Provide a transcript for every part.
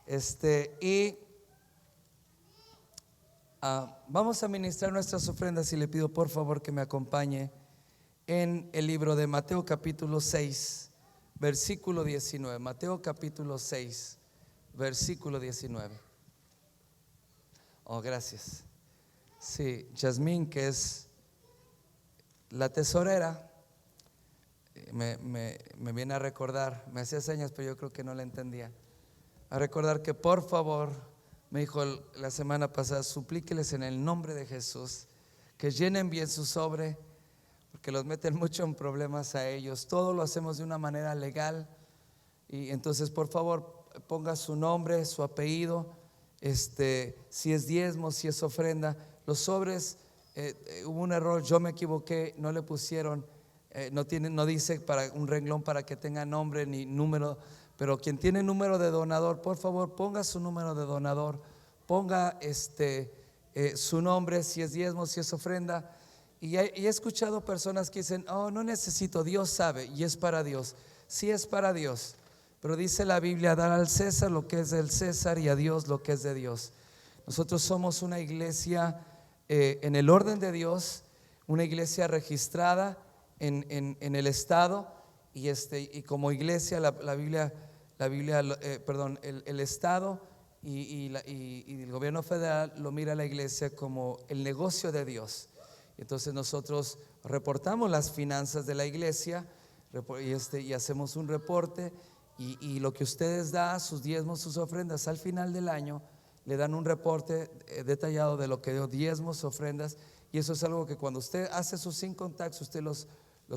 Y vamos a ministrar nuestras ofrendas y le pido por favor que me acompañe en el libro de Mateo capítulo 6, versículo 19. Mateo capítulo 6, versículo 19. Oh, gracias. Sí, Yasmín, que es la tesorera, me viene a recordar, me hacía señas, pero yo creo que no la entendía. A recordar que por favor, me dijo la semana pasada, suplíqueles en el nombre de Jesús que llenen bien su sobre, porque los meten mucho en problemas a ellos. Todo lo hacemos de una manera legal, y entonces por favor ponga su nombre, su apellido, si es diezmo, si es ofrenda. Los sobres, hubo un error, yo me equivoqué, no le pusieron, no dice para un renglón para que tenga nombre ni número. Pero quien tiene número de donador, por favor ponga su número de donador, ponga su nombre, si es diezmo, si es ofrenda. Y he escuchado personas que dicen: oh, no necesito, Dios sabe, y es para Dios. Sí, es para Dios, pero dice la Biblia: dar al César lo que es del César y a Dios lo que es de Dios. Nosotros somos una iglesia en el orden de Dios, una iglesia registrada en el Estado. Y como iglesia la Biblia, el Estado y el gobierno federal lo mira a la iglesia como el negocio de Dios. Entonces nosotros reportamos las finanzas de la iglesia y hacemos un reporte, y lo que ustedes dan, sus diezmos, sus ofrendas, al final del año le dan un reporte detallado de lo que dio, diezmos, ofrendas. Y eso es algo que cuando usted hace sus income tax, usted los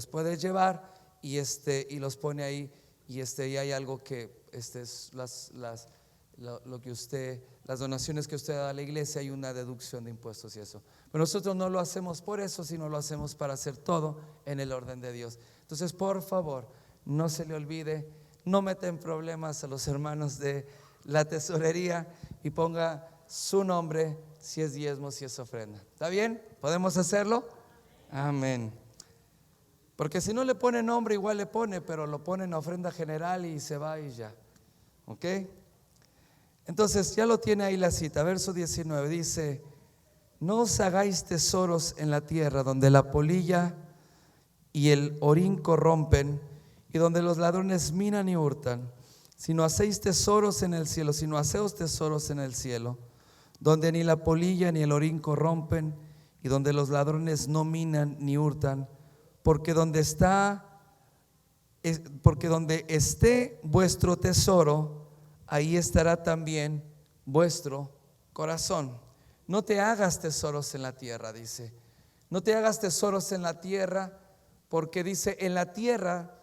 puede llevar y los pone ahí. Y hay algo que es lo que usted, las donaciones que usted da a la iglesia, hay una deducción de impuestos y eso. Pero nosotros no lo hacemos por eso, sino lo hacemos para hacer todo en el orden de Dios. Entonces, por favor, no se le olvide, no meta en problemas a los hermanos de la tesorería, y ponga su nombre, si es diezmo, si es ofrenda. ¿Está bien? ¿Podemos hacerlo? Amén. Porque si no le pone nombre, igual le pone, pero lo pone en ofrenda general y se va y ya. ¿Ok? Entonces ya lo tiene ahí la cita, verso 19, dice: no os hagáis tesoros en la tierra, donde la polilla y el orín corrompen, y donde los ladrones minan y hurtan, sino hacéis tesoros en el cielo, sino haceos tesoros en el cielo, donde ni la polilla ni el orín corrompen, y donde los ladrones no minan ni hurtan. Porque donde esté vuestro tesoro, ahí estará también vuestro corazón. No te hagas tesoros en la tierra, dice. No te hagas tesoros en la tierra, porque dice: en la tierra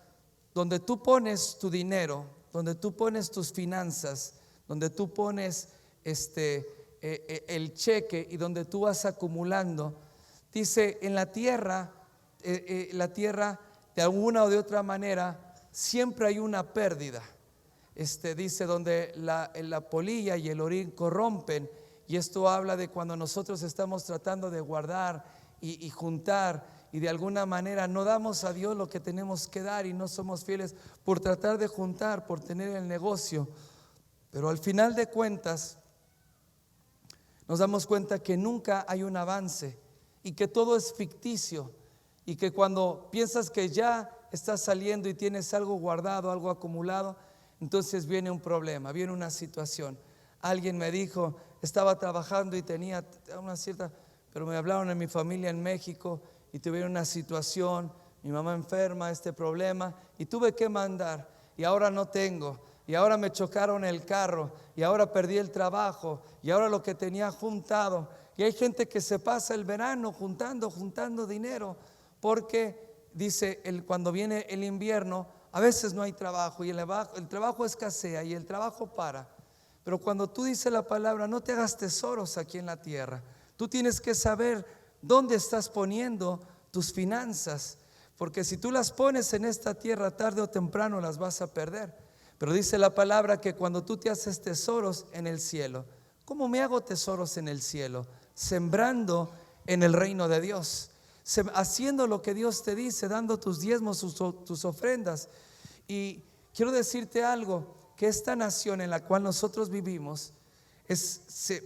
donde tú pones tu dinero, donde tú pones tus finanzas, donde tú pones el cheque y donde tú vas acumulando, dice, en la tierra de alguna o de otra manera siempre hay una pérdida. Dice: donde la polilla y el orín corrompen. Y esto habla de cuando nosotros estamos tratando de guardar y juntar, y de alguna manera no damos a Dios lo que tenemos que dar, y no somos fieles por tratar de juntar, por tener el negocio. Pero al final de cuentas nos damos cuenta que nunca hay un avance, y que todo es ficticio, y que cuando piensas que ya estás saliendo y tienes algo guardado, algo acumulado, entonces viene un problema, viene una situación. Alguien me dijo, estaba trabajando y tenía una cierta, pero me hablaron en mi familia en México y tuvieron una situación, mi mamá enferma, este problema, y tuve que mandar, y ahora no tengo, y ahora me chocaron el carro, y ahora perdí el trabajo, y ahora lo que tenía juntado. Y hay gente que se pasa el verano juntando dinero, porque dice, cuando viene el invierno, a veces no hay trabajo, y el trabajo escasea, y el trabajo para. Pero cuando tú dices la palabra, no te hagas tesoros aquí en la tierra, tú tienes que saber dónde estás poniendo tus finanzas, porque si tú las pones en esta tierra, tarde o temprano las vas a perder. Pero dice la palabra que cuando tú te haces tesoros en el cielo. ¿Cómo me hago tesoros en el cielo? Sembrando en el reino de Dios, haciendo lo que Dios te dice, dando tus diezmos, tus ofrendas. Y quiero decirte algo, que esta nación en la cual nosotros vivimos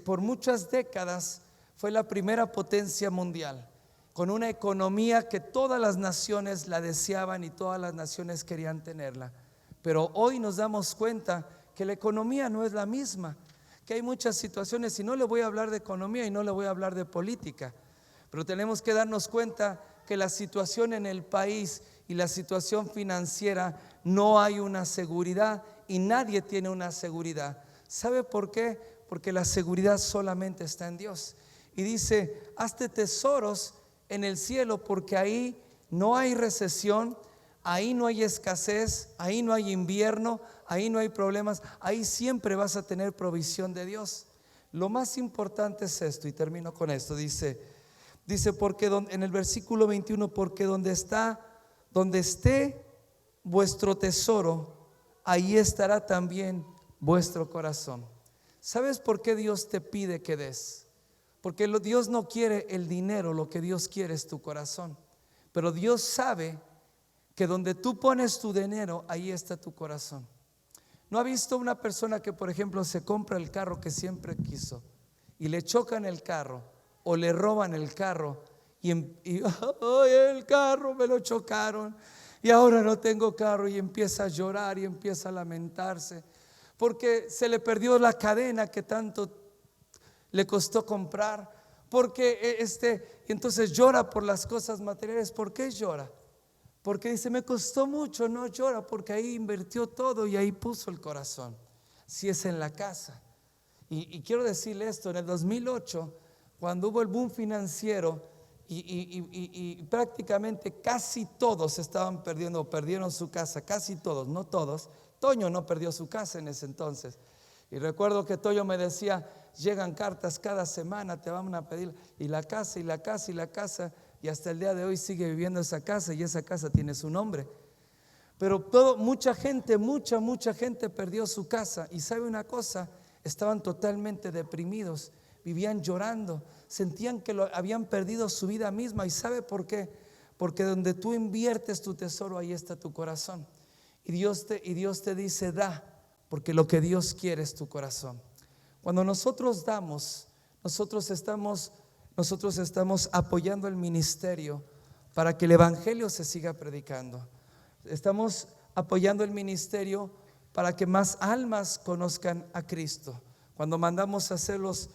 por muchas décadas fue la primera potencia mundial, con una economía que todas las naciones la deseaban y todas las naciones querían tenerla. Pero hoy nos damos cuenta que la economía no es la misma, que hay muchas situaciones, y no le voy a hablar de economía y no le voy a hablar de política, pero tenemos que darnos cuenta que la situación en el país y la situación financiera, no hay una seguridad y nadie tiene una seguridad. ¿Sabe por qué? Porque la seguridad solamente está en Dios. Y dice: hazte tesoros en el cielo, porque ahí no hay recesión, ahí no hay escasez, ahí no hay invierno, ahí no hay problemas, ahí siempre vas a tener provisión de Dios. Lo más importante es esto, y termino con esto. Dice porque en el versículo 21, porque donde esté vuestro tesoro, ahí estará también vuestro corazón. ¿Sabes por qué Dios te pide que des? Porque Dios no quiere el dinero, lo que Dios quiere es tu corazón. Pero Dios sabe que donde tú pones tu dinero, ahí está tu corazón. ¿No ha visto una persona que, por ejemplo, se compra el carro que siempre quiso y le chocan el carro o le roban el carro y ¡ay, el carro me lo chocaron y ahora no tengo carro! Y empieza a llorar y empieza a lamentarse porque se le perdió la cadena que tanto le costó comprar, porque y entonces llora por las cosas materiales. ¿Por qué llora? Porque dice: me costó mucho. No, llora porque ahí invirtió todo y ahí puso el corazón. Si es en la casa. Y quiero decirle esto: en el 2008, cuando hubo el boom financiero y prácticamente casi todos estaban perdieron su casa, casi todos, no todos. Toño no perdió su casa en ese entonces. Y recuerdo que Toño me decía: llegan cartas cada semana, te van a pedir, y la casa, y la casa, y la casa. Y hasta el día de hoy sigue viviendo esa casa, y esa casa tiene su nombre. Pero mucha gente perdió su casa. Y sabe una cosa, estaban totalmente deprimidos, vivían llorando, sentían que habían perdido su vida misma. ¿Y sabe por qué? Porque donde tú inviertes tu tesoro, ahí está tu corazón. Y Dios te dice: da, porque lo que Dios quiere es tu corazón. Cuando nosotros damos, nosotros estamos apoyando el ministerio para que el evangelio se siga predicando. Estamos apoyando el ministerio para que más almas conozcan a Cristo. Cuando mandamos a hacer los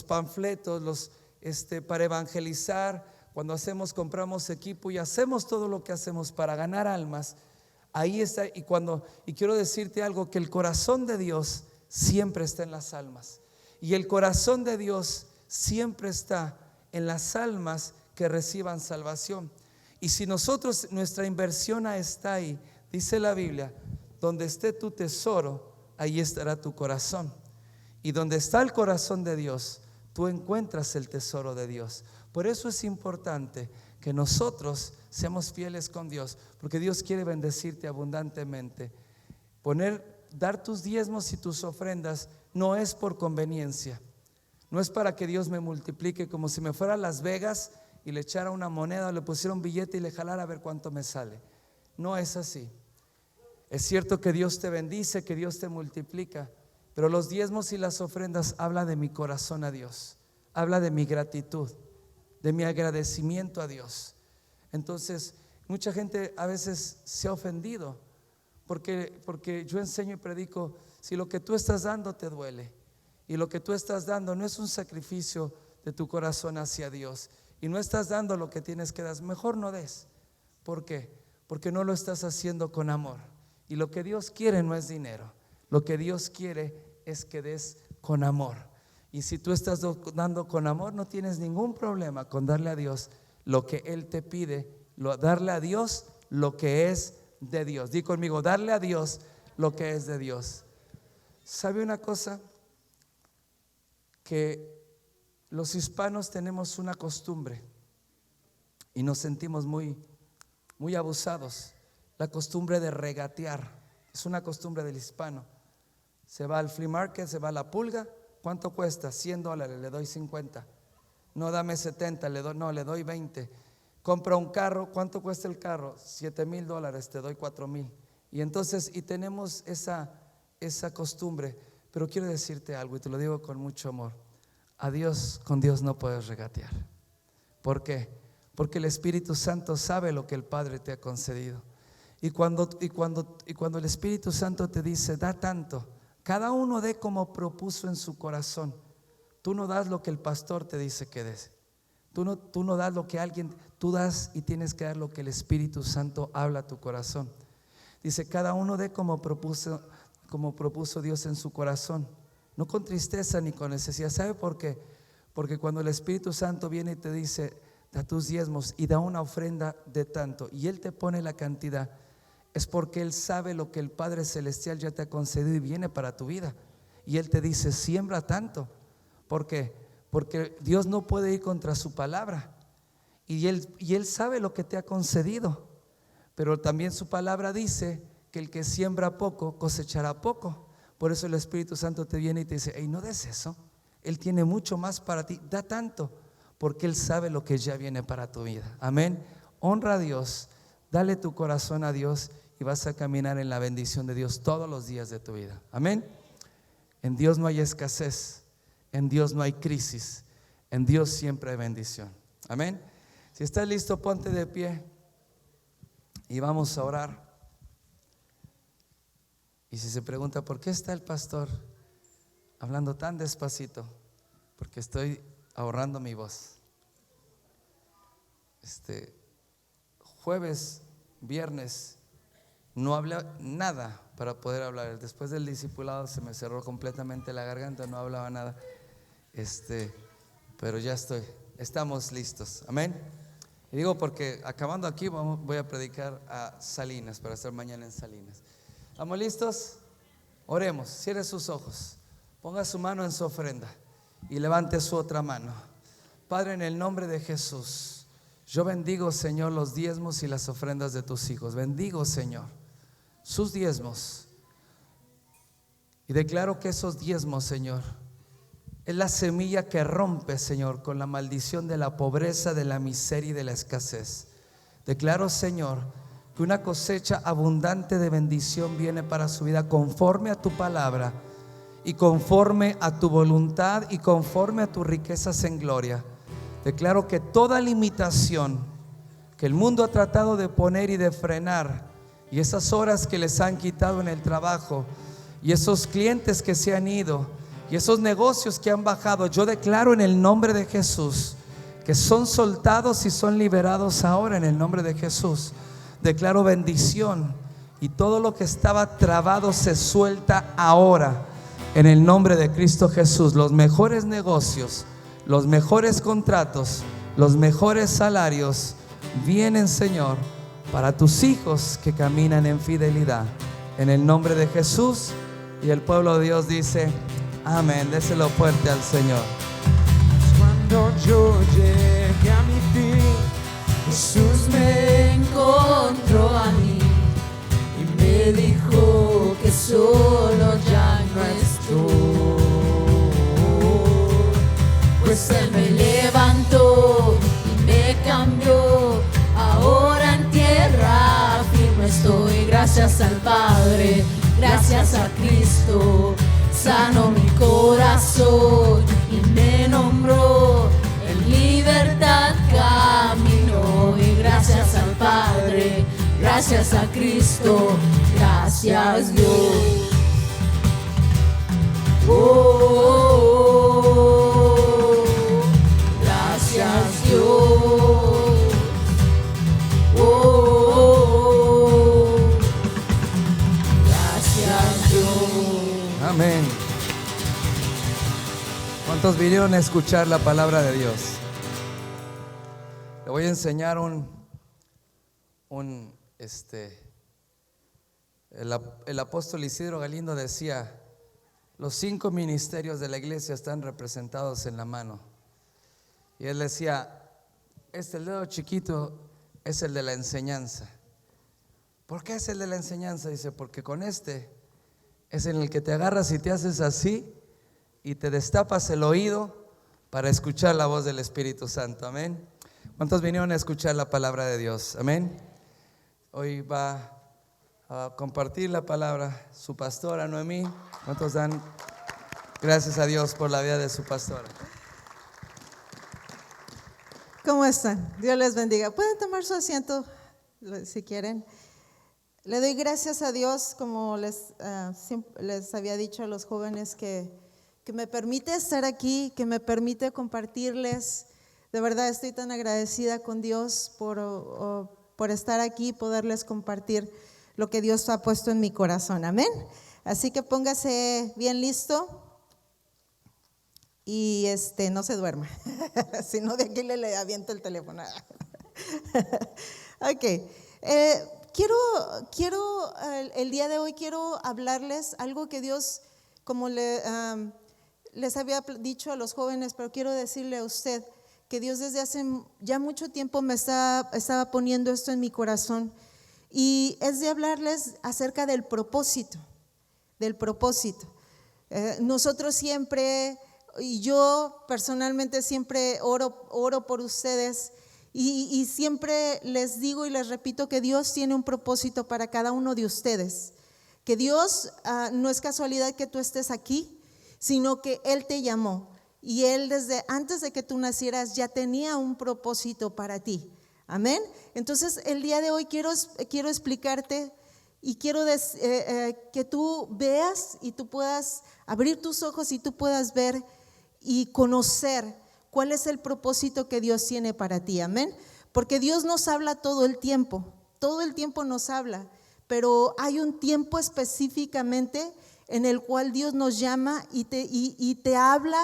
panfletos, para evangelizar, cuando compramos equipo y hacemos todo lo que hacemos para ganar almas, ahí está. Y quiero decirte algo: que el corazón de Dios siempre está en las almas, y el corazón de Dios siempre está en las almas que reciban salvación. Y si nuestra inversión está ahí, dice la Biblia: donde esté tu tesoro, ahí estará tu corazón. Y donde está el corazón de Dios, tú encuentras el tesoro de Dios. Por eso es importante que nosotros seamos fieles con Dios, porque Dios quiere bendecirte abundantemente. Dar tus diezmos y tus ofrendas no es por conveniencia, no es para que Dios me multiplique, como si me fuera a Las Vegas y le echara una moneda o le pusiera un billete y le jalara a ver cuánto me sale. No es así. Es cierto que Dios te bendice, que Dios te multiplica, pero los diezmos y las ofrendas habla de mi corazón a Dios, habla de mi gratitud, de mi agradecimiento a Dios. Entonces, mucha gente a veces se ha ofendido porque yo enseño y predico: si lo que tú estás dando te duele y lo que tú estás dando no es un sacrificio de tu corazón hacia Dios, y no estás dando lo que tienes que dar, mejor no des. ¿Por qué? Porque no lo estás haciendo con amor. Y lo que Dios quiere no es dinero, lo que Dios quiere es que des con amor. Y si tú estás dando con amor, no tienes ningún problema con darle a Dios lo que Él te pide, darle a Dios lo que es de Dios. Di conmigo: darle a Dios lo que es de Dios. ¿Sabe una cosa? Que los hispanos tenemos una costumbre y nos sentimos muy abusados. La costumbre de regatear es una costumbre del hispano. Se va al flea market, se va a la pulga. ¿Cuánto cuesta? $100, le doy 50. No, dame 70, le doy 20. Compra un carro, ¿cuánto cuesta el carro? $7,000, te doy 4,000. Y entonces, tenemos esa costumbre, pero quiero decirte algo y te lo digo con mucho amor. Con Dios no puedes regatear. ¿Por qué? Porque el Espíritu Santo sabe lo que el Padre te ha concedido. Y cuando el Espíritu Santo te dice, da tanto, cada uno dé como propuso en su corazón. Tú no das lo que el pastor te dice que des. Tú no das lo que tú das y tienes que dar lo que el Espíritu Santo habla a tu corazón. Dice, cada uno dé como propuso Dios en su corazón, no con tristeza ni con necesidad. ¿Sabe por qué? Porque cuando el Espíritu Santo viene y te dice, da tus diezmos y da una ofrenda de tanto, y Él te pone la cantidad, es porque Él sabe lo que el Padre Celestial ya te ha concedido y viene para tu vida. Y Él te dice, siembra tanto. ¿Por qué? Porque Dios no puede ir contra su palabra. Y Él sabe lo que te ha concedido. Pero también su palabra dice que el que siembra poco cosechará poco. Por eso el Espíritu Santo te viene y te dice, hey, no des eso. Él tiene mucho más para ti, da tanto, porque Él sabe lo que ya viene para tu vida. Amén. Honra a Dios, dale tu corazón a Dios y vas a caminar en la bendición de Dios todos los días de tu vida. Amén. En Dios no hay escasez, en Dios no hay crisis, en Dios siempre hay bendición. Amén. Si estás listo, ponte de pie y vamos a orar. Y si se pregunta, ¿por qué está el pastor hablando tan despacito? Porque estoy ahorrando mi voz. Jueves, viernes, no hablé nada para poder hablar. Después del discipulado se me cerró completamente la garganta, no hablaba nada. Pero ya estamos listos. Amén. Y digo porque acabando aquí voy a predicar a Salinas, para estar mañana en Salinas. ¿Estamos listos? Oremos, cierre sus ojos, ponga su mano en su ofrenda y levante su otra mano. Padre, en el nombre de Jesús, yo bendigo, Señor, los diezmos y las ofrendas de tus hijos. Bendigo, Señor, sus diezmos y declaro que esos diezmos, Señor, es la semilla que rompe, Señor, con la maldición de la pobreza, de la miseria y de la escasez. Declaro, Señor, que una cosecha abundante de bendición viene para su vida conforme a tu palabra y conforme a tu voluntad y conforme a tus riquezas en gloria. Declaro que toda limitación que el mundo ha tratado de poner y de frenar, y esas horas que les han quitado en el trabajo, y esos clientes que se han ido, y esos negocios que han bajado, yo declaro en el nombre de Jesús que son soltados y son liberados ahora en el nombre de Jesús. Declaro bendición y todo lo que estaba trabado se suelta ahora en el nombre de Cristo Jesús. Los mejores negocios, los mejores contratos, los mejores salarios vienen, Señor, para tus hijos que caminan en fidelidad, en el nombre de Jesús. Y el pueblo de Dios dice amén. Déselo fuerte al Señor. Cuando yo llegué a mi fin, Jesús me encontró a mí y me dijo que solo ya no estoy, pues Él me levantó y me cambió. Ahora en tierra firme estoy, gracias al Padre, gracias a Cristo. Sanó mi corazón y me nombró, en libertad caminó. Y gracias al Padre, gracias a Cristo, gracias Dios. Oh, gracias Dios. Oh, gracias Dios. Amén. ¿Cuántos vinieron a escuchar la palabra de Dios? Le voy a enseñar el apóstol Isidro Galindo decía: los 5 ministerios de la iglesia están representados en la mano. Y él decía: el dedo chiquito es el de la enseñanza. ¿Por qué es el de la enseñanza? Dice, porque con es en el que te agarras y te haces así y te destapas el oído para escuchar la voz del Espíritu Santo. Amén. ¿Cuántos vinieron a escuchar la palabra de Dios? Amén. Hoy va a compartir la palabra su pastora Noemí. ¿Cuántos dan gracias a Dios por la vida de su pastora? ¿Cómo están? Dios les bendiga. Pueden tomar su asiento si quieren. Le doy gracias a Dios, como les había dicho a los jóvenes, que me permite estar aquí, que me permite compartirles. De verdad estoy tan agradecida con Dios por estar aquí y poderles compartir lo que Dios ha puesto en mi corazón. Amén. Así que póngase bien listo. Y no se duerma, si no de aquí le aviento el teléfono. Ok, el día de hoy quiero hablarles algo que Dios, como les había dicho a los jóvenes, pero quiero decirle a usted que Dios desde hace ya mucho tiempo me estaba poniendo esto en mi corazón, y es de hablarles acerca del propósito. Nosotros siempre, y yo personalmente siempre oro por ustedes, y siempre les digo y les repito que Dios tiene un propósito para cada uno de ustedes, que Dios no es casualidad que tú estés aquí, sino que Él te llamó, y Él desde antes de que tú nacieras ya tenía un propósito para ti. Amén. Entonces el día de hoy quiero explicarte, y quiero que tú veas y tú puedas abrir tus ojos y tú puedas ver y conocer cuál es el propósito que Dios tiene para ti. Amén. Porque Dios nos habla todo el tiempo nos habla, pero hay un tiempo específicamente en el cual Dios nos llama y te habla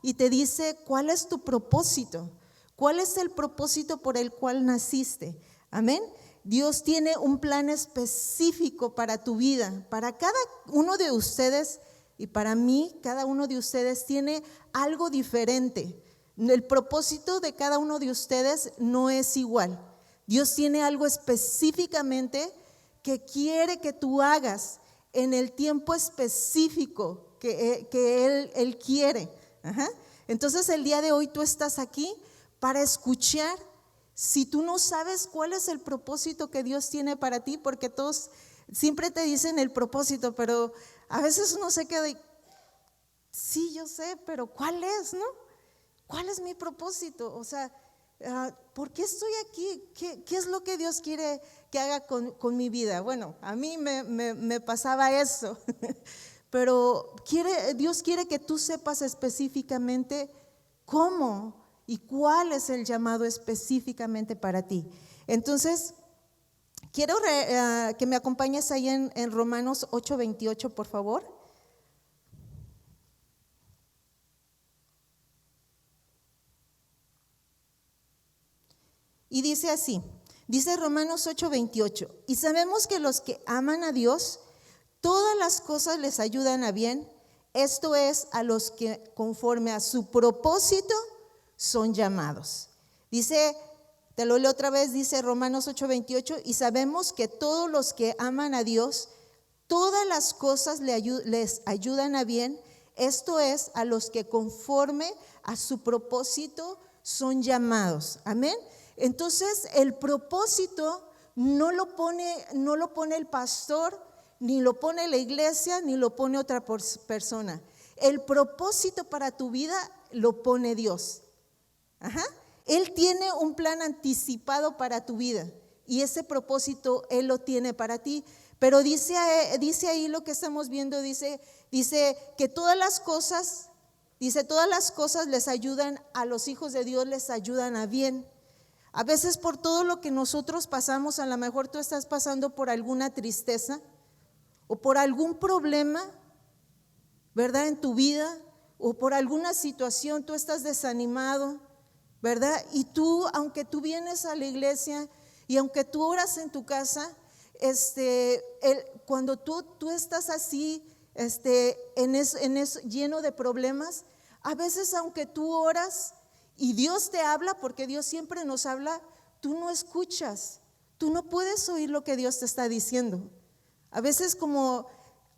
y te dice cuál es tu propósito, cuál es el propósito por el cual naciste. Amén. Dios tiene un plan específico para tu vida, para cada uno de ustedes. Y para mí, cada uno de ustedes tiene algo diferente. El propósito de cada uno de ustedes no es igual. Dios tiene algo específicamente que quiere que tú hagas en el tiempo específico que Él quiere. Ajá. Entonces el día de hoy tú estás aquí para escuchar. Si tú no sabes cuál es el propósito que Dios tiene para ti, porque todos siempre te dicen el propósito, pero a veces uno se queda y, sí, yo sé, pero ¿cuál es, no? ¿Cuál es mi propósito? O sea, ¿por qué estoy aquí? ¿Qué es lo que Dios quiere que haga con mi vida? Bueno, a mí me pasaba eso, pero Dios quiere que tú sepas específicamente cómo y cuál es el llamado específicamente para ti. Entonces, quiero que me acompañes ahí en Romanos 8:28, por favor. Y dice así, dice Romanos 8:28, y sabemos que los que aman a Dios, todas las cosas les ayudan a bien, esto es, a los que conforme a su propósito son llamados. Dice, te lo leo otra vez, dice Romanos 8:28, y sabemos que todos los que aman a Dios, todas las cosas les ayudan a bien, esto es, a los que conforme a su propósito son llamados. Amén. Entonces el propósito no lo pone el pastor, ni lo pone la iglesia, ni lo pone otra persona. El propósito para tu vida lo pone Dios. Ajá. Él tiene un plan anticipado para tu vida y ese propósito Él lo tiene para ti. Pero dice ahí lo que estamos viendo, dice que todas las cosas les ayudan a los hijos de Dios, les ayudan a bien. A veces por todo lo que nosotros pasamos, a lo mejor tú estás pasando por alguna tristeza o por algún problema, ¿verdad? En tu vida, o por alguna situación, tú estás desanimado, ¿verdad? Y tú, aunque tú vienes a la iglesia y aunque tú oras en tu casa, cuando tú estás así, lleno de problemas, a veces aunque tú oras y Dios te habla, porque Dios siempre nos habla, tú no escuchas, tú no puedes oír lo que Dios te está diciendo. A veces como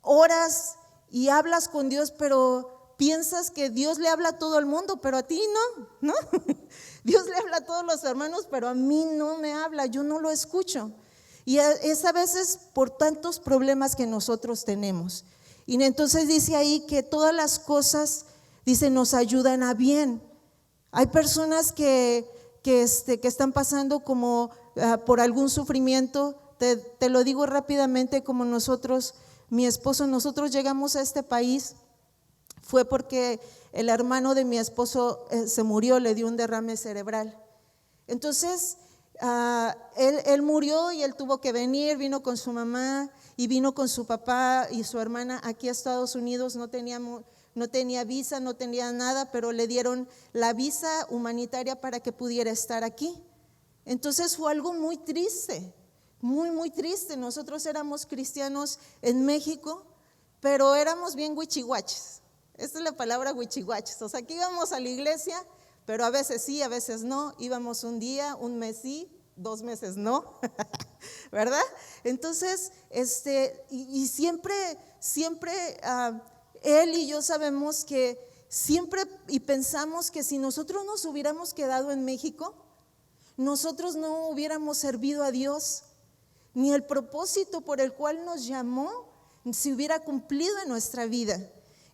oras y hablas con Dios, pero piensas que Dios le habla a todo el mundo, pero a ti no. Dios le habla a todos los hermanos, pero a mí no me habla, yo no lo escucho. Y es a veces por tantos problemas que nosotros tenemos. Y entonces dice ahí que todas las cosas, dice, nos ayudan a bien. Hay personas que están pasando como por algún sufrimiento. Te lo digo rápidamente, como nosotros, mi esposo, nosotros llegamos a este país, fue porque el hermano de mi esposo se murió, le dio un derrame cerebral. Entonces, él murió y él tuvo que venir, vino con su mamá y vino con su papá y su hermana aquí a Estados Unidos. No tenía visa, no tenía nada, pero le dieron la visa humanitaria para que pudiera estar aquí. Entonces fue algo muy triste, muy, muy triste. Nosotros éramos cristianos en México, pero éramos bien huichihuaches. Esta es la palabra huichihuaches. O sea, que íbamos a la iglesia, pero a veces sí, a veces no. Íbamos un día, un mes sí, 2 meses no, ¿verdad? Entonces, y siempre él y yo sabemos que siempre y pensamos que si nosotros nos hubiéramos quedado en México, nosotros no hubiéramos servido a Dios, ni el propósito por el cual nos llamó se hubiera cumplido en nuestra vida.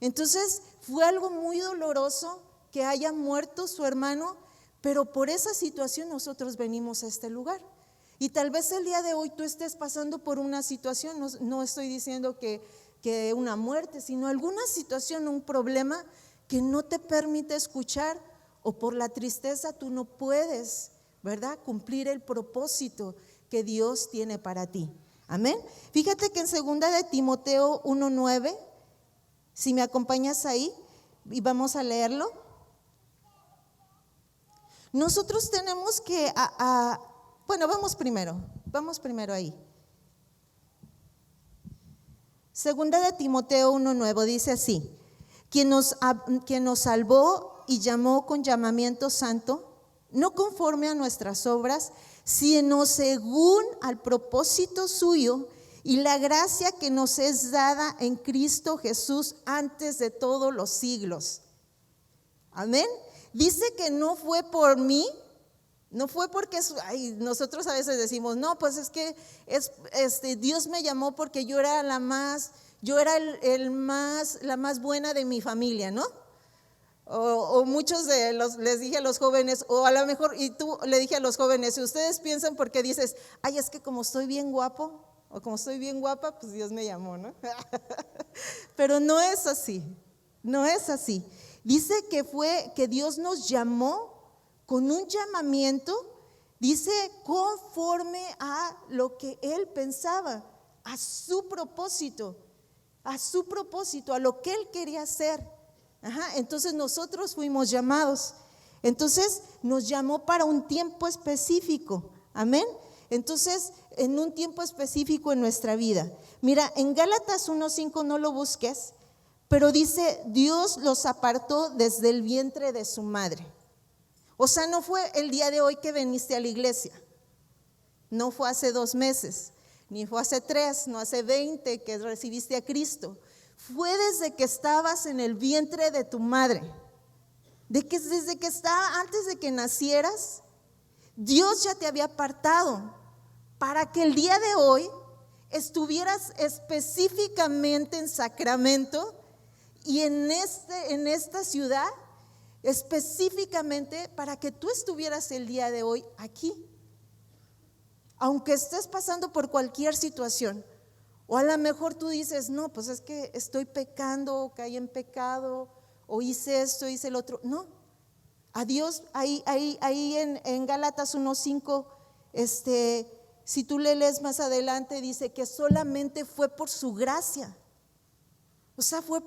Entonces fue algo muy doloroso que haya muerto su hermano, pero por esa situación nosotros venimos a este lugar. Y tal vez el día de hoy tú estés pasando por una situación, no estoy diciendo que una muerte, sino alguna situación, un problema que no te permite escuchar, o por la tristeza tú no puedes, ¿verdad?, cumplir el propósito que Dios tiene para ti. Amén. Fíjate que en 2 de Timoteo 1:9, si me acompañas ahí y vamos a leerlo. Nosotros tenemos que, bueno, vamos primero ahí. 2 de Timoteo 1:9 dice así: quien nos salvó y llamó con llamamiento santo, no conforme a nuestras obras, sino según al propósito suyo y la gracia que nos es dada en Cristo Jesús antes de todos los siglos. Amén. Dice que no fue por mí, no fue porque nosotros a veces decimos, no, pues es que Dios me llamó porque yo era la más buena de mi familia, ¿no? O muchos les dije a los jóvenes, o a lo mejor, y tú le dije a los jóvenes, si ustedes piensan porque dices, ay, es que como estoy bien guapo, o como estoy bien guapa, pues Dios me llamó, ¿no? Pero no es así, no es así. Dice que Dios nos llamó con un llamamiento, dice, conforme a lo que Él pensaba, a su propósito, a lo que Él quería hacer. Entonces nosotros fuimos llamados. Entonces nos llamó para un tiempo específico. Amén. Entonces, en un tiempo específico en nuestra vida. Mira, en Gálatas 1:5, no lo busques, pero dice, Dios los apartó desde el vientre de su madre. O sea, no fue el día de hoy que viniste a la iglesia, no fue hace 2 meses, ni fue hace 3, no hace 20 que recibiste a Cristo. Fue desde que estabas en el vientre de tu madre, desde que estaba, antes de que nacieras, Dios ya te había apartado para que el día de hoy estuvieras específicamente en Sacramento y en esta ciudad, específicamente para que tú estuvieras el día de hoy aquí. Aunque estés pasando por cualquier situación, o a lo mejor tú dices, no, pues es que estoy pecando, o caí en pecado, o hice esto, hice el otro. No, a Dios, ahí en Gálatas 1:5, si tú le lees más adelante, dice que solamente fue por su gracia. O sea, fue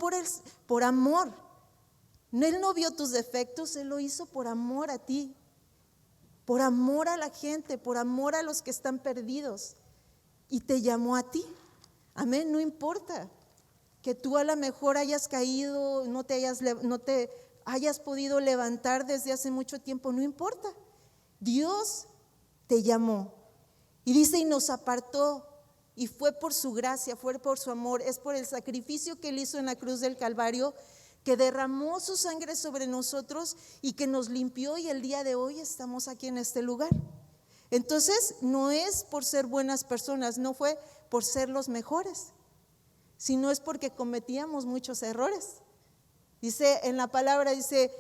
por amor. Él no vio tus defectos, Él lo hizo por amor a ti, por amor a la gente, por amor a los que están perdidos, y te llamó a ti. Amén. No importa que tú a lo mejor hayas caído, no te hayas podido levantar desde hace mucho tiempo, no importa. Dios te llamó y dice, y nos apartó, y fue por su gracia, fue por su amor, es por el sacrificio que Él hizo en la cruz del Calvario, que derramó su sangre sobre nosotros y que nos limpió, y el día de hoy estamos aquí en este lugar. Entonces, no es por ser buenas personas, no fue por ser los mejores, sino es porque cometíamos muchos errores. Dice en la palabra, dice,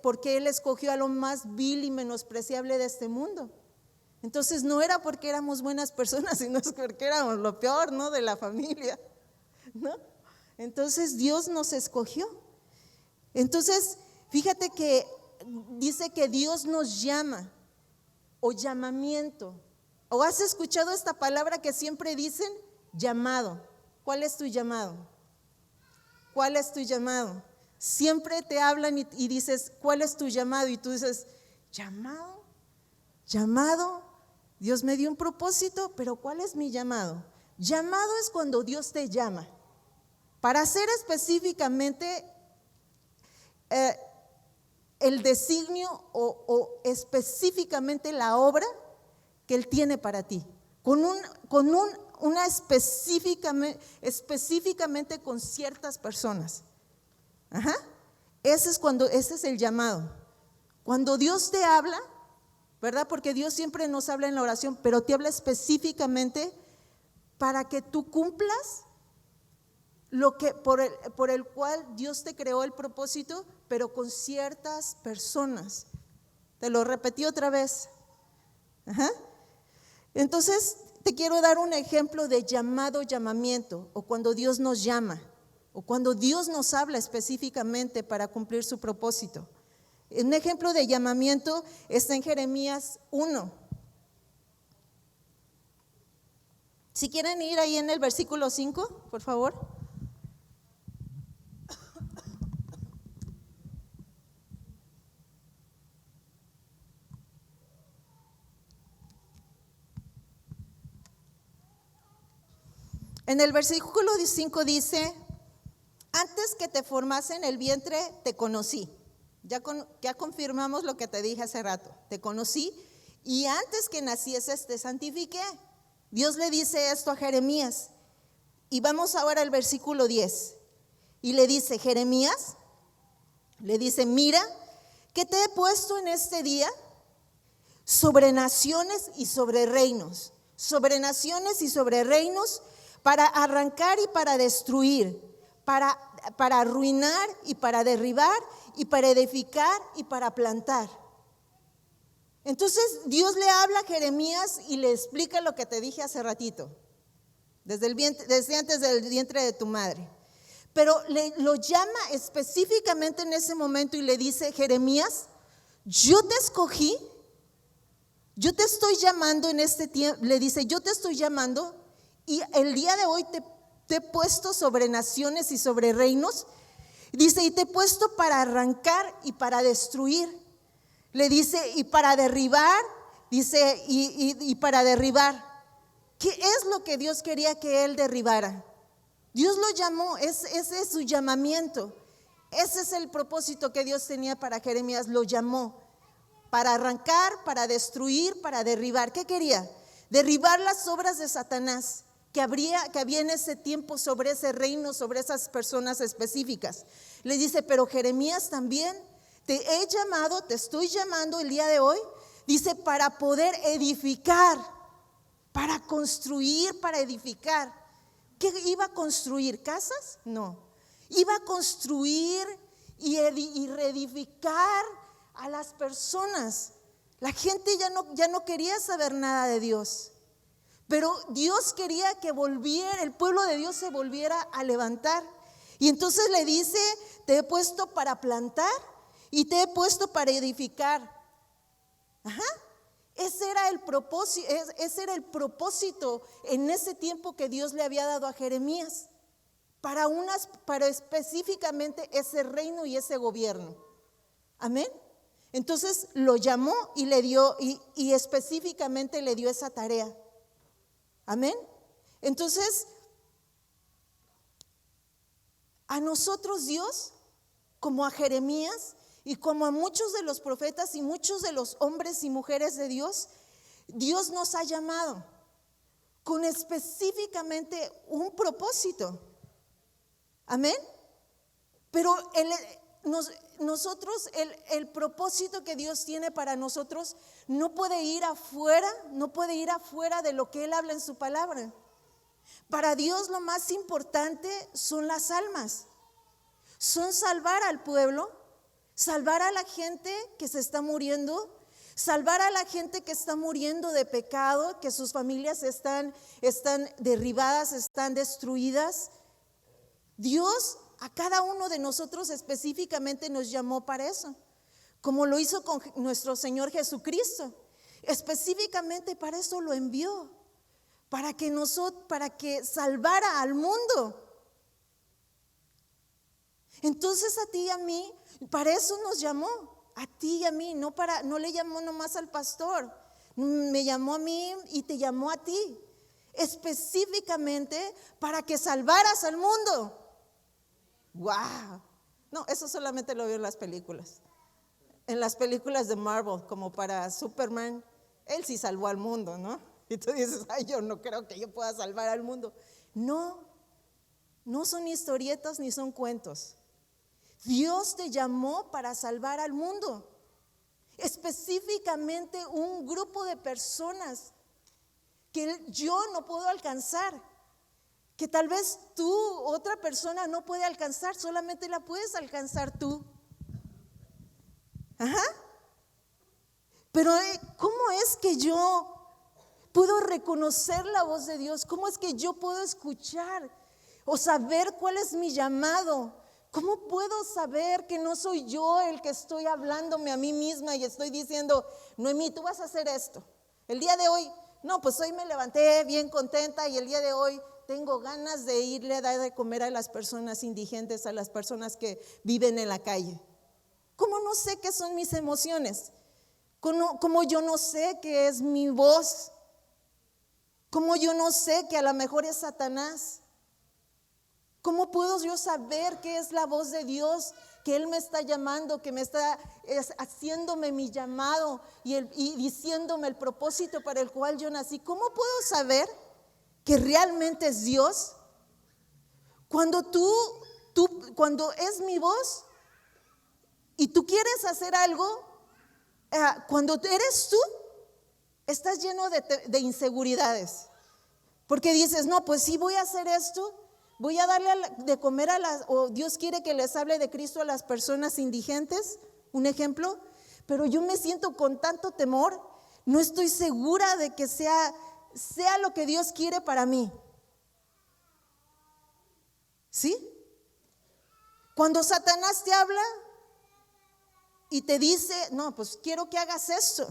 porque Él escogió a lo más vil y menospreciable de este mundo. Entonces no era porque éramos buenas personas, sino es porque éramos lo peor, ¿no?, de la familia, ¿no? Entonces Dios nos escogió. Entonces, fíjate que dice que Dios nos llama, o llamamiento. ¿O has escuchado esta palabra que siempre dicen? Llamado. ¿Cuál es tu llamado? ¿Cuál es tu llamado? Siempre te hablan y dices, ¿cuál es tu llamado? Y tú dices, ¿llamado? ¿Llamado? Dios me dio un propósito, pero ¿cuál es mi llamado? Llamado es cuando Dios te llama para hacer específicamente el designio o específicamente la obra que Él tiene para ti, específicamente con ciertas personas. Ajá. Ese es el llamado. Cuando Dios te habla, ¿verdad? Porque Dios siempre nos habla en la oración, pero te habla específicamente para que tú cumplas lo que por el cual Dios te creó el propósito, pero con ciertas personas. Te lo repetí otra vez. Ajá. Entonces, te quiero dar un ejemplo de llamamiento, o cuando Dios nos llama, o cuando Dios nos habla específicamente para cumplir su propósito. Un ejemplo de llamamiento está en Jeremías 1. Si quieren ir ahí en el versículo 5, por favor. En el versículo 5 dice: antes que te formase en el vientre te conocí. Ya confirmamos lo que te dije hace rato. Te conocí y antes que nacieses te santifiqué. Dios le dice esto a Jeremías. Y vamos ahora al versículo 10. Y le dice, Jeremías, le dice, mira que te he puesto en este día sobre naciones y sobre reinos. Sobre naciones y sobre reinos, para arrancar y para destruir, para arruinar y para derribar y para edificar y para plantar. Entonces Dios le habla a Jeremías y le explica lo que te dije hace ratito, desde antes del vientre de tu madre. Pero lo llama específicamente en ese momento y le dice, Jeremías, yo te escogí, yo te estoy llamando en este tiempo, le dice, yo te estoy llamando y el día de hoy te he puesto sobre naciones y sobre reinos. Dice, y te he puesto para arrancar y para destruir. Le dice, y para derribar, dice, y para derribar. ¿Qué es lo que Dios quería que él derribara? Dios lo llamó, ese es su llamamiento. Ese es el propósito que Dios tenía para Jeremías, lo llamó. Para arrancar, para destruir, para derribar. ¿Qué quería? Derribar las obras de Satanás que había en ese tiempo sobre ese reino, sobre esas personas específicas. Le dice, pero Jeremías también te he llamado, te estoy llamando el día de hoy, dice, para poder edificar, para construir, para edificar. ¿Qué iba a construir? ¿Casas? No. Iba a construir y reedificar a las personas. La gente ya no quería saber nada de Dios. Pero Dios quería que el pueblo de Dios se volviera a levantar. Y entonces le dice, te he puesto para plantar y te he puesto para edificar. Ajá. Ese era el propósito en ese tiempo que Dios le había dado a Jeremías. Para específicamente ese reino y ese gobierno. Amén. Entonces lo llamó y le dio, y específicamente le dio esa tarea. Amén. Entonces, a nosotros Dios, como a Jeremías y como a muchos de los profetas y muchos de los hombres y mujeres de Dios, Dios nos ha llamado con específicamente un propósito. Amén. Pero nosotros, el propósito que Dios tiene para nosotros no puede ir afuera de lo que Él habla en su palabra. Para Dios lo más importante son las almas, son salvar al pueblo, salvar a la gente que se está muriendo, salvar a la gente que está muriendo de pecado, que sus familias están derribadas, están destruidas. Dios a cada uno de nosotros específicamente nos llamó para eso, como lo hizo con nuestro Señor Jesucristo. Específicamente para eso lo envió, para que salvara al mundo. Entonces a ti y a mí, para eso nos llamó, a ti y a mí, no le llamó nomás al pastor, me llamó a mí y te llamó a ti, específicamente para que salvaras al mundo. ¡Wow! No, eso solamente lo veo en las películas de Marvel, como para Superman, él sí salvó al mundo, ¿no? Y tú dices, ay, yo no creo que yo pueda salvar al mundo. No son historietas ni son cuentos. Dios te llamó para salvar al mundo, específicamente un grupo de personas que yo no puedo alcanzar, que tal vez tú, otra persona no puede alcanzar, solamente la puedes alcanzar tú. Ajá. Pero ¿cómo es que yo puedo reconocer la voz de Dios? ¿Cómo es que yo puedo escuchar o saber cuál es mi llamado? ¿Cómo puedo saber que no soy yo el que estoy hablándome a mí misma y estoy diciendo, Noemí, tú vas a hacer esto? El día de hoy, no, pues hoy me levanté bien contenta y el día de hoy tengo ganas de irle a dar de comer a las personas indigentes, a las personas que viven en la calle. ¿Cómo no sé qué son mis emociones? ¿Cómo yo no sé qué es mi voz? ¿Cómo yo no sé que a lo mejor es Satanás? ¿Cómo puedo yo saber qué es la voz de Dios? Que Él me está llamando, que me está haciéndome mi llamado y diciéndome el propósito para el cual yo nací. ¿Cómo puedo saber que realmente es Dios? Cuando cuando es mi voz y tú quieres hacer algo, cuando eres tú, estás lleno de inseguridades. Porque dices, no, pues sí voy a hacer esto. Voy a darle de comer o Dios quiere que les hable de Cristo a las personas indigentes, un ejemplo, pero yo me siento con tanto temor, no estoy segura de que sea lo que Dios quiere para mí. ¿Sí? Cuando Satanás te habla y te dice, no, pues quiero que hagas esto,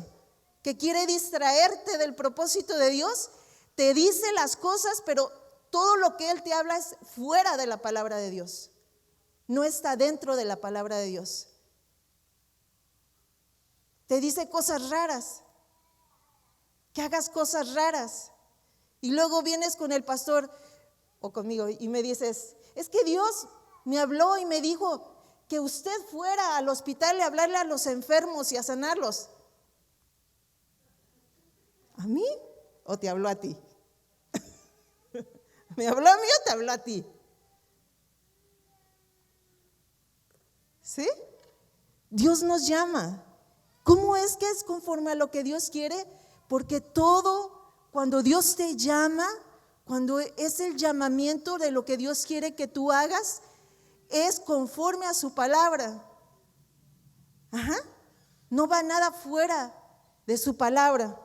que quiere distraerte del propósito de Dios, te dice las cosas, pero todo lo que Él te habla es fuera de la palabra de Dios. No está dentro de la palabra de Dios. Te dice cosas raras, que hagas cosas raras. Y luego vienes con el pastor o conmigo y me dices, es que Dios me habló y me dijo que usted fuera al hospital y hablarle a los enfermos y a sanarlos. ¿A mí o te habló a ti? ¿Me habló a mí o te habló a ti? ¿Sí? Dios nos llama. ¿Cómo es que es conforme a lo que Dios quiere? Porque cuando Dios te llama, cuando es el llamamiento de lo que Dios quiere que tú hagas, es conforme a su palabra. Ajá. No va nada fuera de su palabra.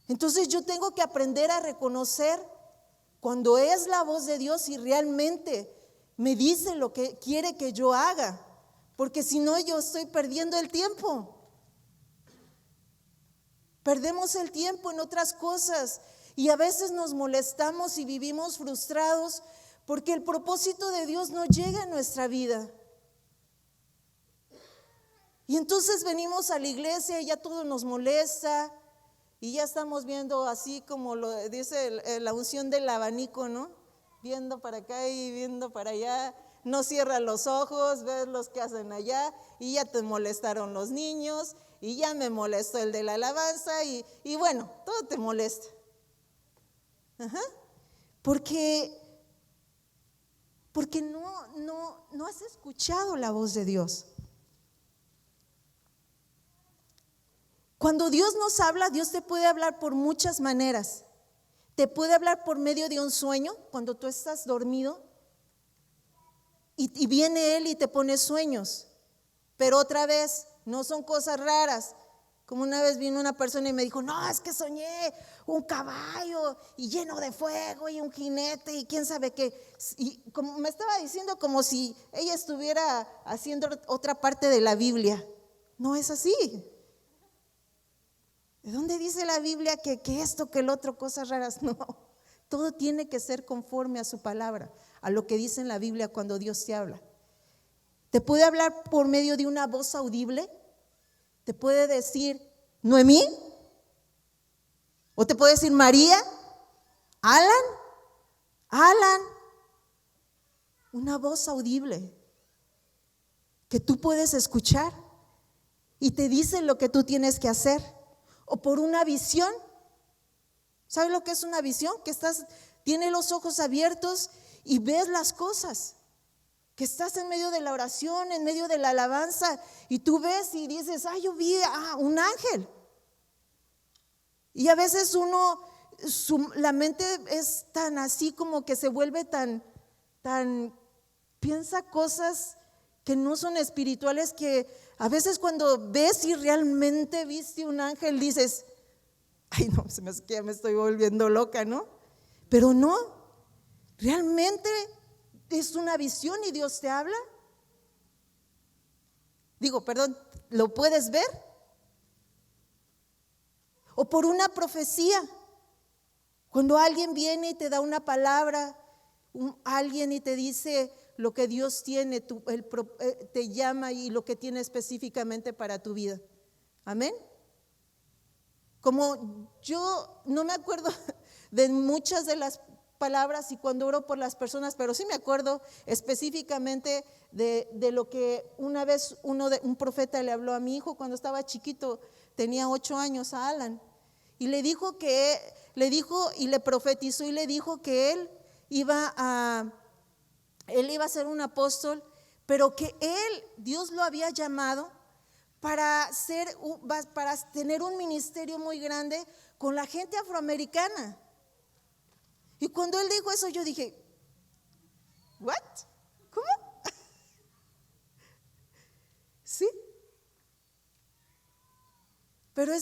Entonces yo tengo que aprender a reconocer cuando es la voz de Dios y realmente me dice lo que quiere que yo haga, porque si no yo estoy perdiendo el tiempo. Perdemos el tiempo en otras cosas y a veces nos molestamos y vivimos frustrados porque el propósito de Dios no llega a nuestra vida. Y entonces venimos a la iglesia y ya todo nos molesta. Y ya estamos viendo así como lo dice la unción del abanico, ¿no? Viendo para acá y viendo para allá. No cierras los ojos, ves los que hacen allá y ya te molestaron los niños y ya me molestó el de la alabanza y bueno, todo te molesta. Ajá. Porque porque no has escuchado la voz de Dios. Cuando Dios nos habla, Dios te puede hablar por muchas maneras. Te puede hablar por medio de un sueño, cuando tú estás dormido y viene Él y te pone sueños. Pero otra vez, no son cosas raras. Como una vez vino una persona y me dijo, no, es que soñé un caballo y lleno de fuego y un jinete y quién sabe qué. Y como me estaba diciendo, como si ella estuviera haciendo otra parte de la Biblia. No es así. ¿De dónde dice la Biblia que esto, que el otro, cosas raras? No, todo tiene que ser conforme a su palabra, a lo que dice en la Biblia cuando Dios te habla. Te puede hablar por medio de una voz audible. Te puede decir Noemí, o te puede decir María, Alan, una voz audible que tú puedes escuchar y te dice lo que tú tienes que hacer. O por una visión. ¿Sabes lo que es una visión? Que tienes los ojos abiertos y ves las cosas. Que estás en medio de la oración, en medio de la alabanza, y tú ves y dices, yo vi un ángel. Y a veces la mente es tan así como que se vuelve tan, piensa cosas que no son espirituales, que a veces cuando ves y realmente viste un ángel dices, no, es que ya me estoy volviendo loca, ¿no? Pero no, realmente es una visión y Dios te habla. ¿Lo puedes ver? O por una profecía, cuando alguien viene y te da una palabra, alguien y te dice lo que Dios tiene, te llama y lo que tiene específicamente para tu vida. Amén. Como yo no me acuerdo de muchas de las palabras y cuando oro por las personas, pero sí me acuerdo específicamente de lo que una vez un profeta le habló a mi hijo cuando estaba chiquito, tenía 8 años, a Alan, y le profetizó y le dijo que él iba a ser un apóstol, pero que Dios lo había llamado para tener un ministerio muy grande con la gente afroamericana. Y cuando él dijo eso, yo dije, ¿what? ¿Cómo? Sí. Pero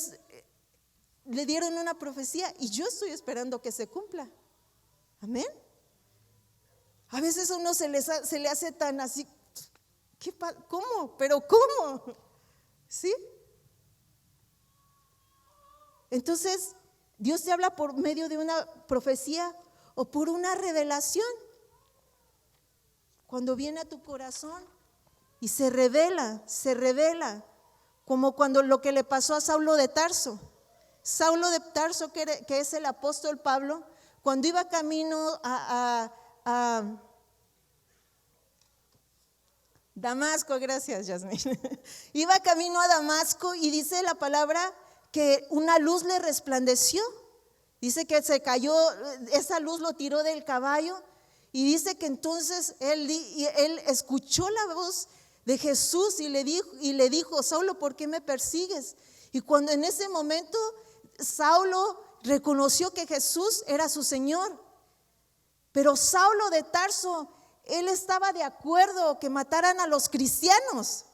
le dieron una profecía y yo estoy esperando que se cumpla. Amén. A veces a uno se le hace tan así, ¿cómo? ¿Pero cómo? ¿Sí? Entonces, Dios te habla por medio de una profecía o por una revelación. Cuando viene a tu corazón y se revela, como cuando lo que le pasó a Saulo de Tarso. Saulo de Tarso, que es el apóstol Pablo, cuando iba camino a Damasco, gracias Yasmín, iba camino a Damasco y dice la palabra que una luz le resplandeció. Dice que se cayó, esa luz lo tiró del caballo y dice que entonces él escuchó la voz de Jesús y le dijo, Saulo, ¿por qué me persigues? Y cuando en ese momento Saulo reconoció que Jesús era su Señor, pero Saulo de Tarso, él estaba de acuerdo que mataran a los cristianos.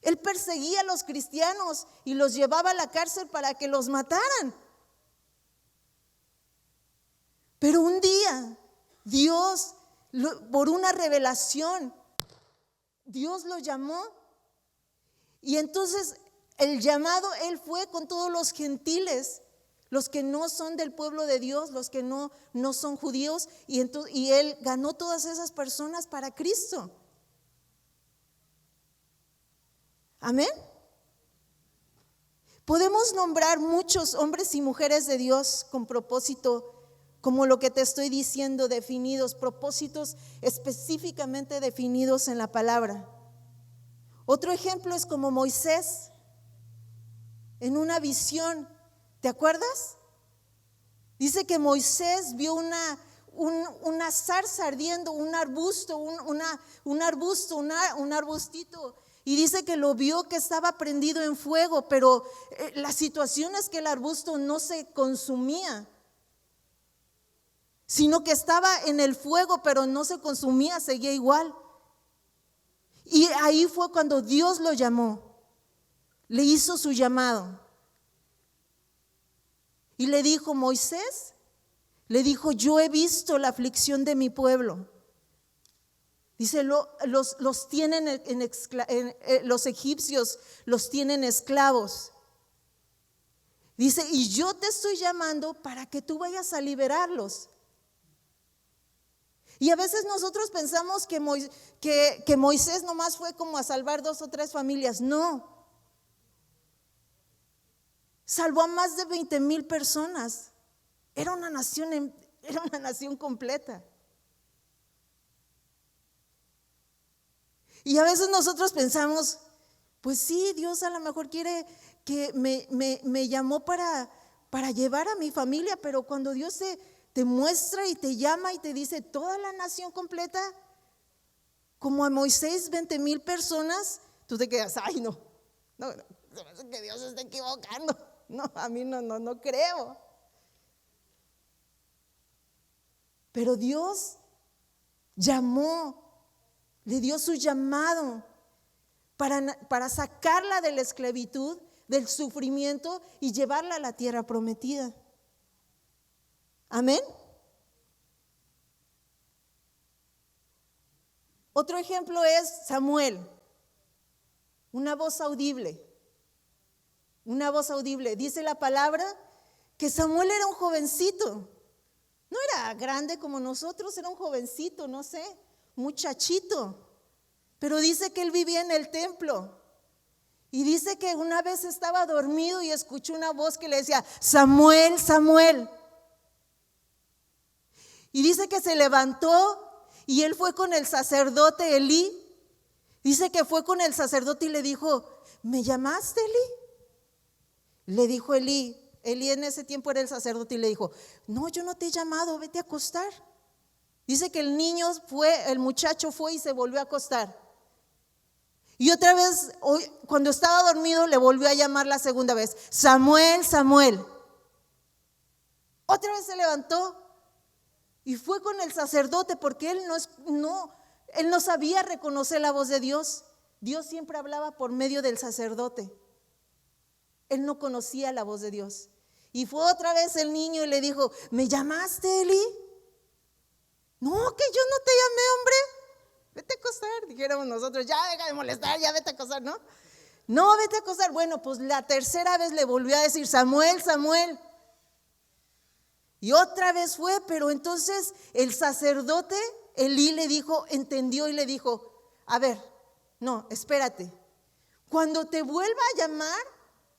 Él perseguía a los cristianos y los llevaba a la cárcel para que los mataran. Pero un día, Dios, por una revelación, Dios lo llamó. Y entonces el llamado, él fue con todos los gentiles, los que no son del pueblo de Dios, los que no son judíos, y él ganó todas esas personas para Cristo. Amén. Podemos nombrar muchos hombres y mujeres de Dios con propósito, como lo que te estoy diciendo, definidos, propósitos específicamente definidos en la palabra. Otro ejemplo es como Moisés, en una visión, ¿te acuerdas? Dice que Moisés vio una zarza ardiendo, un arbustito. Y dice que lo vio que estaba prendido en fuego, pero la situación es que el arbusto no se consumía, sino que estaba en el fuego, pero no se consumía, seguía igual. Y ahí fue cuando Dios lo llamó, le hizo su llamado. Y le dijo, Moisés, le dijo, yo he visto la aflicción de mi pueblo. Dice, los tienen los egipcios los tienen esclavos. Dice, y yo te estoy llamando para que tú vayas a liberarlos. Y a veces nosotros pensamos que Moisés nomás fue como a salvar 2 o 3 familias. No. Salvó a más de 20,000 personas. Era una nación completa. Y a veces nosotros pensamos, pues sí, Dios a lo mejor quiere que me llamó para llevar a mi familia, pero cuando Dios te muestra y te llama y te dice toda la nación completa, como a Moisés, 20,000 personas, tú te quedas, ay no, se me hace que Dios se está equivocando. No, a mí no creo. Pero Dios llamó, le dio su llamado para sacarla de la esclavitud, del sufrimiento y llevarla a la tierra prometida. Amén. Otro ejemplo es Samuel, una voz audible. Una voz audible. Dice la palabra que Samuel era un jovencito. No era grande como nosotros, era un jovencito, no sé, muchachito. Pero dice que él vivía en el templo. Y dice que una vez estaba dormido y escuchó una voz que le decía, Samuel, Samuel. Y dice que se levantó y él fue con el sacerdote Elí. Dice que fue con el sacerdote y le dijo, ¿me llamaste, Elí? Le dijo Elí en ese tiempo era el sacerdote y le dijo, no, yo no te he llamado, vete a acostar. Dice que el muchacho fue y se volvió a acostar. Y otra vez, cuando estaba dormido, le volvió a llamar la segunda vez, Samuel, Samuel. Otra vez se levantó y fue con el sacerdote porque él no sabía reconocer la voz de Dios. Dios siempre hablaba por medio del sacerdote. Él no conocía la voz de Dios. Y fue otra vez el niño y le dijo, ¿me llamaste, Eli? No, que yo no te llamé, hombre. Vete a acostar, dijéramos nosotros, ya deja de molestar, ya vete a acostar, ¿no? No, vete a acostar. Bueno, pues la tercera vez le volvió a decir, Samuel, Samuel. Y otra vez fue, pero entonces el sacerdote, Elí, le dijo, entendió y le dijo, a ver, no, espérate. Cuando te vuelva a llamar,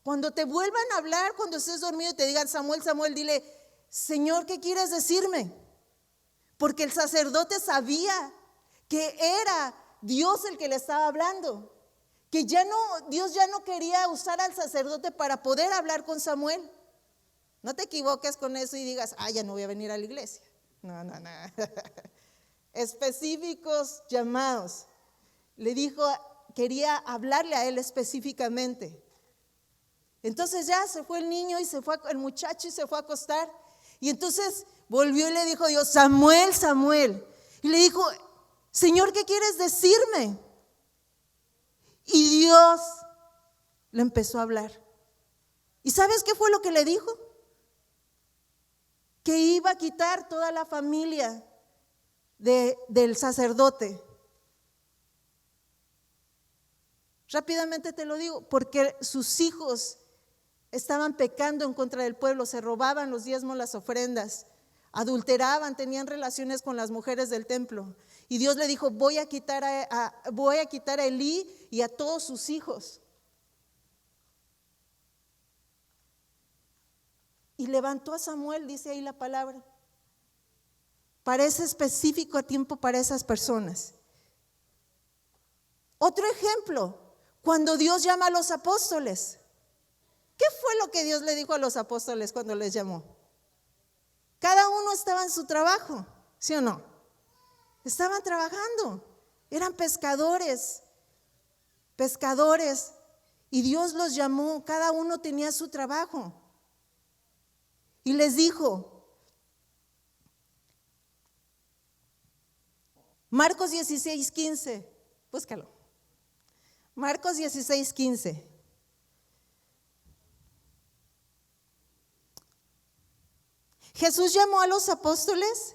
cuando te vuelvan a hablar, cuando estés dormido y te digan Samuel, Samuel, dile, Señor, ¿qué quieres decirme? Porque el sacerdote sabía que era Dios el que le estaba hablando, que Dios ya no quería usar al sacerdote para poder hablar con Samuel. No te equivoques con eso y digas, ya no voy a venir a la iglesia. No. Específicos llamados. Le dijo, quería hablarle a él específicamente. Entonces ya se fue el niño y se fue el muchacho y se fue a acostar. Y entonces volvió y le dijo Dios, Samuel, Samuel. Y le dijo, Señor, ¿qué quieres decirme? Y Dios le empezó a hablar. ¿Y sabes qué fue lo que le dijo? Que iba a quitar toda la familia del sacerdote. Rápidamente te lo digo, porque sus hijos estaban pecando en contra del pueblo, se robaban los diezmos, las ofrendas, adulteraban, tenían relaciones con las mujeres del templo. Y Dios le dijo, voy a quitar a Elí y a todos sus hijos. Y levantó a Samuel, dice ahí la palabra. Parece específico a tiempo para esas personas. Otro ejemplo, cuando Dios llama a los apóstoles. ¿Qué fue lo que Dios le dijo a los apóstoles cuando les llamó? Cada uno estaba en su trabajo. ¿Sí o no? Estaban trabajando, eran pescadores, y Dios los llamó, cada uno tenía su trabajo. Y les dijo, Marcos 16:15, búscalo. Marcos 16:15. Jesús llamó a los apóstoles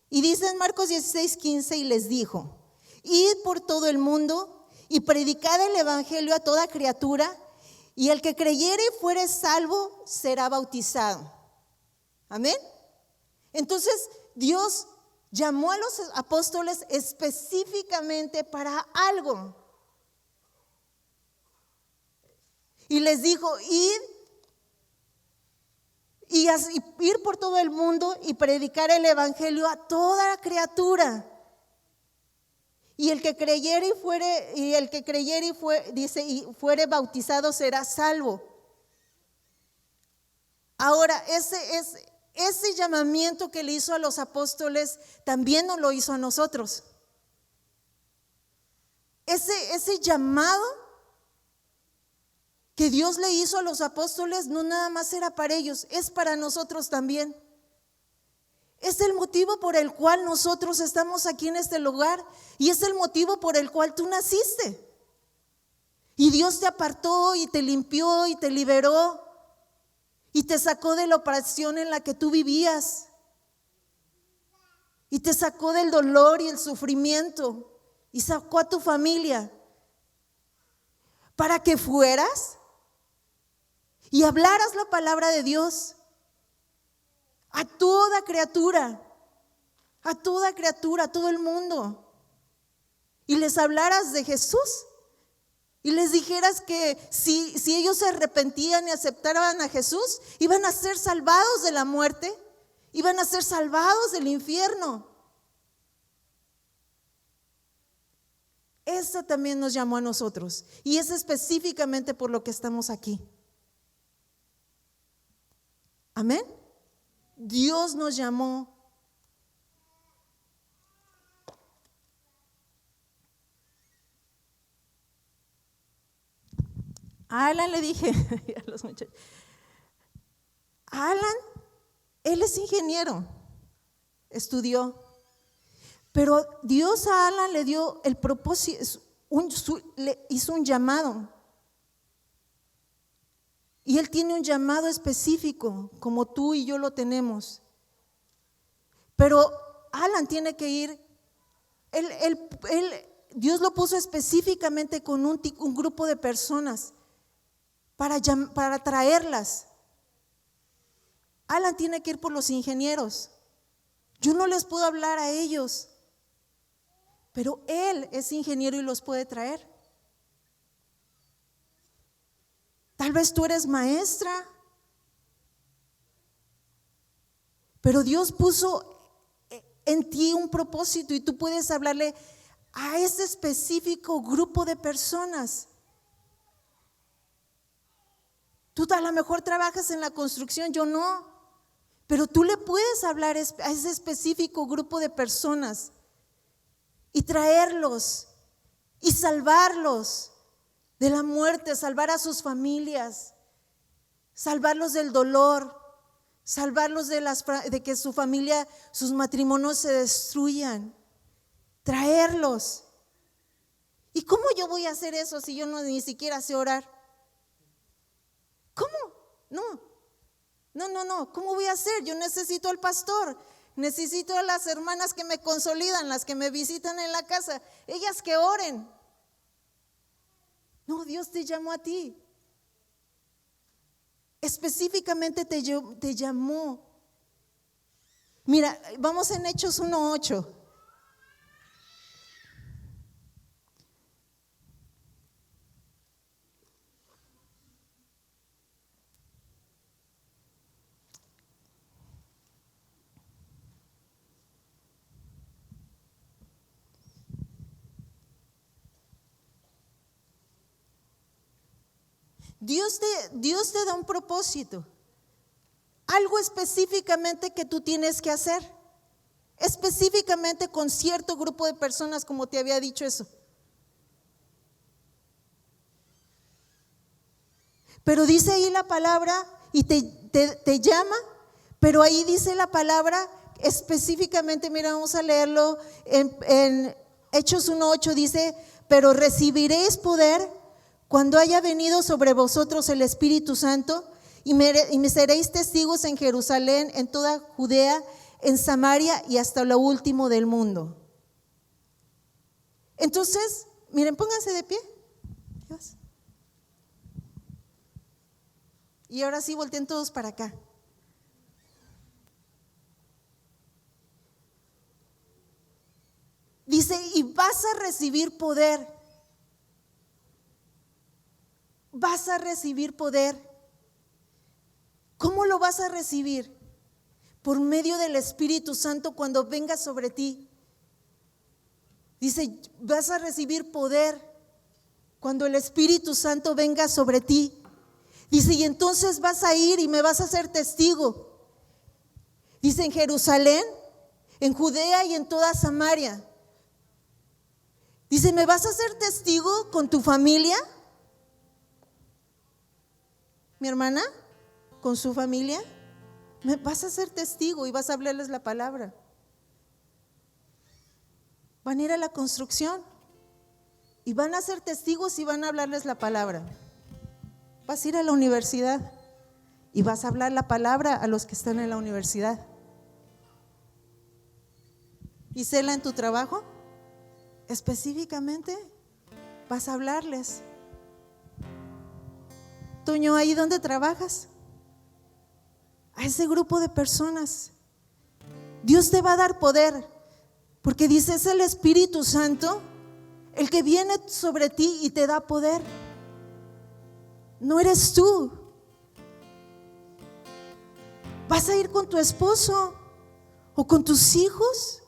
y dice en Marcos 16:15 y les dijo, id por todo el mundo y predicad el evangelio a toda criatura, y el que creyere y fuere salvo será bautizado. Amén. Entonces Dios llamó a los apóstoles específicamente para algo. Y les dijo, ir por todo el mundo y predicar el evangelio a toda criatura. Y el que creyere y fuere bautizado será salvo. Ahora, ese llamamiento que le hizo a los apóstoles también nos lo hizo a nosotros. Ese llamado que Dios le hizo a los apóstoles no nada más era para ellos, es para nosotros también. Es el motivo por el cual nosotros estamos aquí en este lugar, y es el motivo por el cual tú naciste. Y Dios te apartó y te limpió y te liberó y te sacó de la opresión en la que tú vivías, y te sacó del dolor y el sufrimiento, y sacó a tu familia para que fueras y hablaras la palabra de Dios a toda criatura, a todo el mundo, y les hablaras de Jesús y les dijeras que si ellos se arrepentían y aceptaran a Jesús, iban a ser salvados de la muerte, iban a ser salvados del infierno. Eso también nos llamó a nosotros, y es específicamente por lo que estamos aquí. Amén. Dios nos llamó. A Alan le dije a los muchachos, Alan, él es ingeniero, estudió, pero Dios a Alan le dio el propósito, le hizo un llamado. Y él tiene un llamado específico, como tú y yo lo tenemos. Pero Alan tiene que ir, Dios lo puso específicamente con un grupo de personas para traerlas. Alan tiene que ir por los ingenieros. Yo no les puedo hablar a ellos, pero él es ingeniero y los puede traer. Tal vez tú eres maestra, pero Dios puso en ti un propósito y tú puedes hablarle a ese específico grupo de personas. Tú a lo mejor trabajas en la construcción, yo no, pero tú le puedes hablar a ese específico grupo de personas y traerlos y salvarlos de la muerte, salvar a sus familias, salvarlos del dolor, salvarlos de que su familia, sus matrimonios se destruyan, traerlos. ¿Y cómo yo voy a hacer eso si yo ni siquiera sé orar? ¿Cómo? No, ¿cómo voy a hacer? Yo necesito al pastor, necesito a las hermanas que me consolidan, las que me visitan en la casa, ellas que oren. No, Dios te llamó a ti. Específicamente te llamó. Mira, vamos en Hechos 1:8. Dios te da un propósito, algo específicamente que tú tienes que hacer. específicamente con cierto grupo de personas, como te había dicho eso. Pero dice ahí la palabra y te llama, pero ahí dice la palabra específicamente, mira, vamos a leerlo en Hechos 1:8, dice: pero recibiréis poder cuando haya venido sobre vosotros el Espíritu Santo, y me seréis testigos en Jerusalén, en toda Judea, en Samaria y hasta lo último del mundo. Entonces, miren, pónganse de pie. Dios. Y ahora sí, volteen todos para acá. Dice: y vas a recibir poder. Vas a recibir poder. ¿Cómo lo vas a recibir? Por medio del Espíritu Santo cuando venga sobre ti. Dice: vas a recibir poder cuando el Espíritu Santo venga sobre ti. Dice: y entonces vas a ir y me vas a hacer testigo. Dice: en Jerusalén, en Judea y en toda Samaria. Dice: ¿me vas a hacer testigo con tu familia? Mi hermana, con su familia, me vas a ser testigo y vas a hablarles la palabra. Van a ir a la construcción y van a ser testigos y van a hablarles la palabra. Vas a ir a la universidad y vas a hablar la palabra a los que están en la universidad. Isela, en tu trabajo, específicamente vas a hablarles. Toño, ahí donde trabajas, a ese grupo de personas, Dios te va a dar poder, porque dice: es el Espíritu Santo el que viene sobre ti y te da poder. No eres tú. Vas a ir con tu esposo o con tus hijos.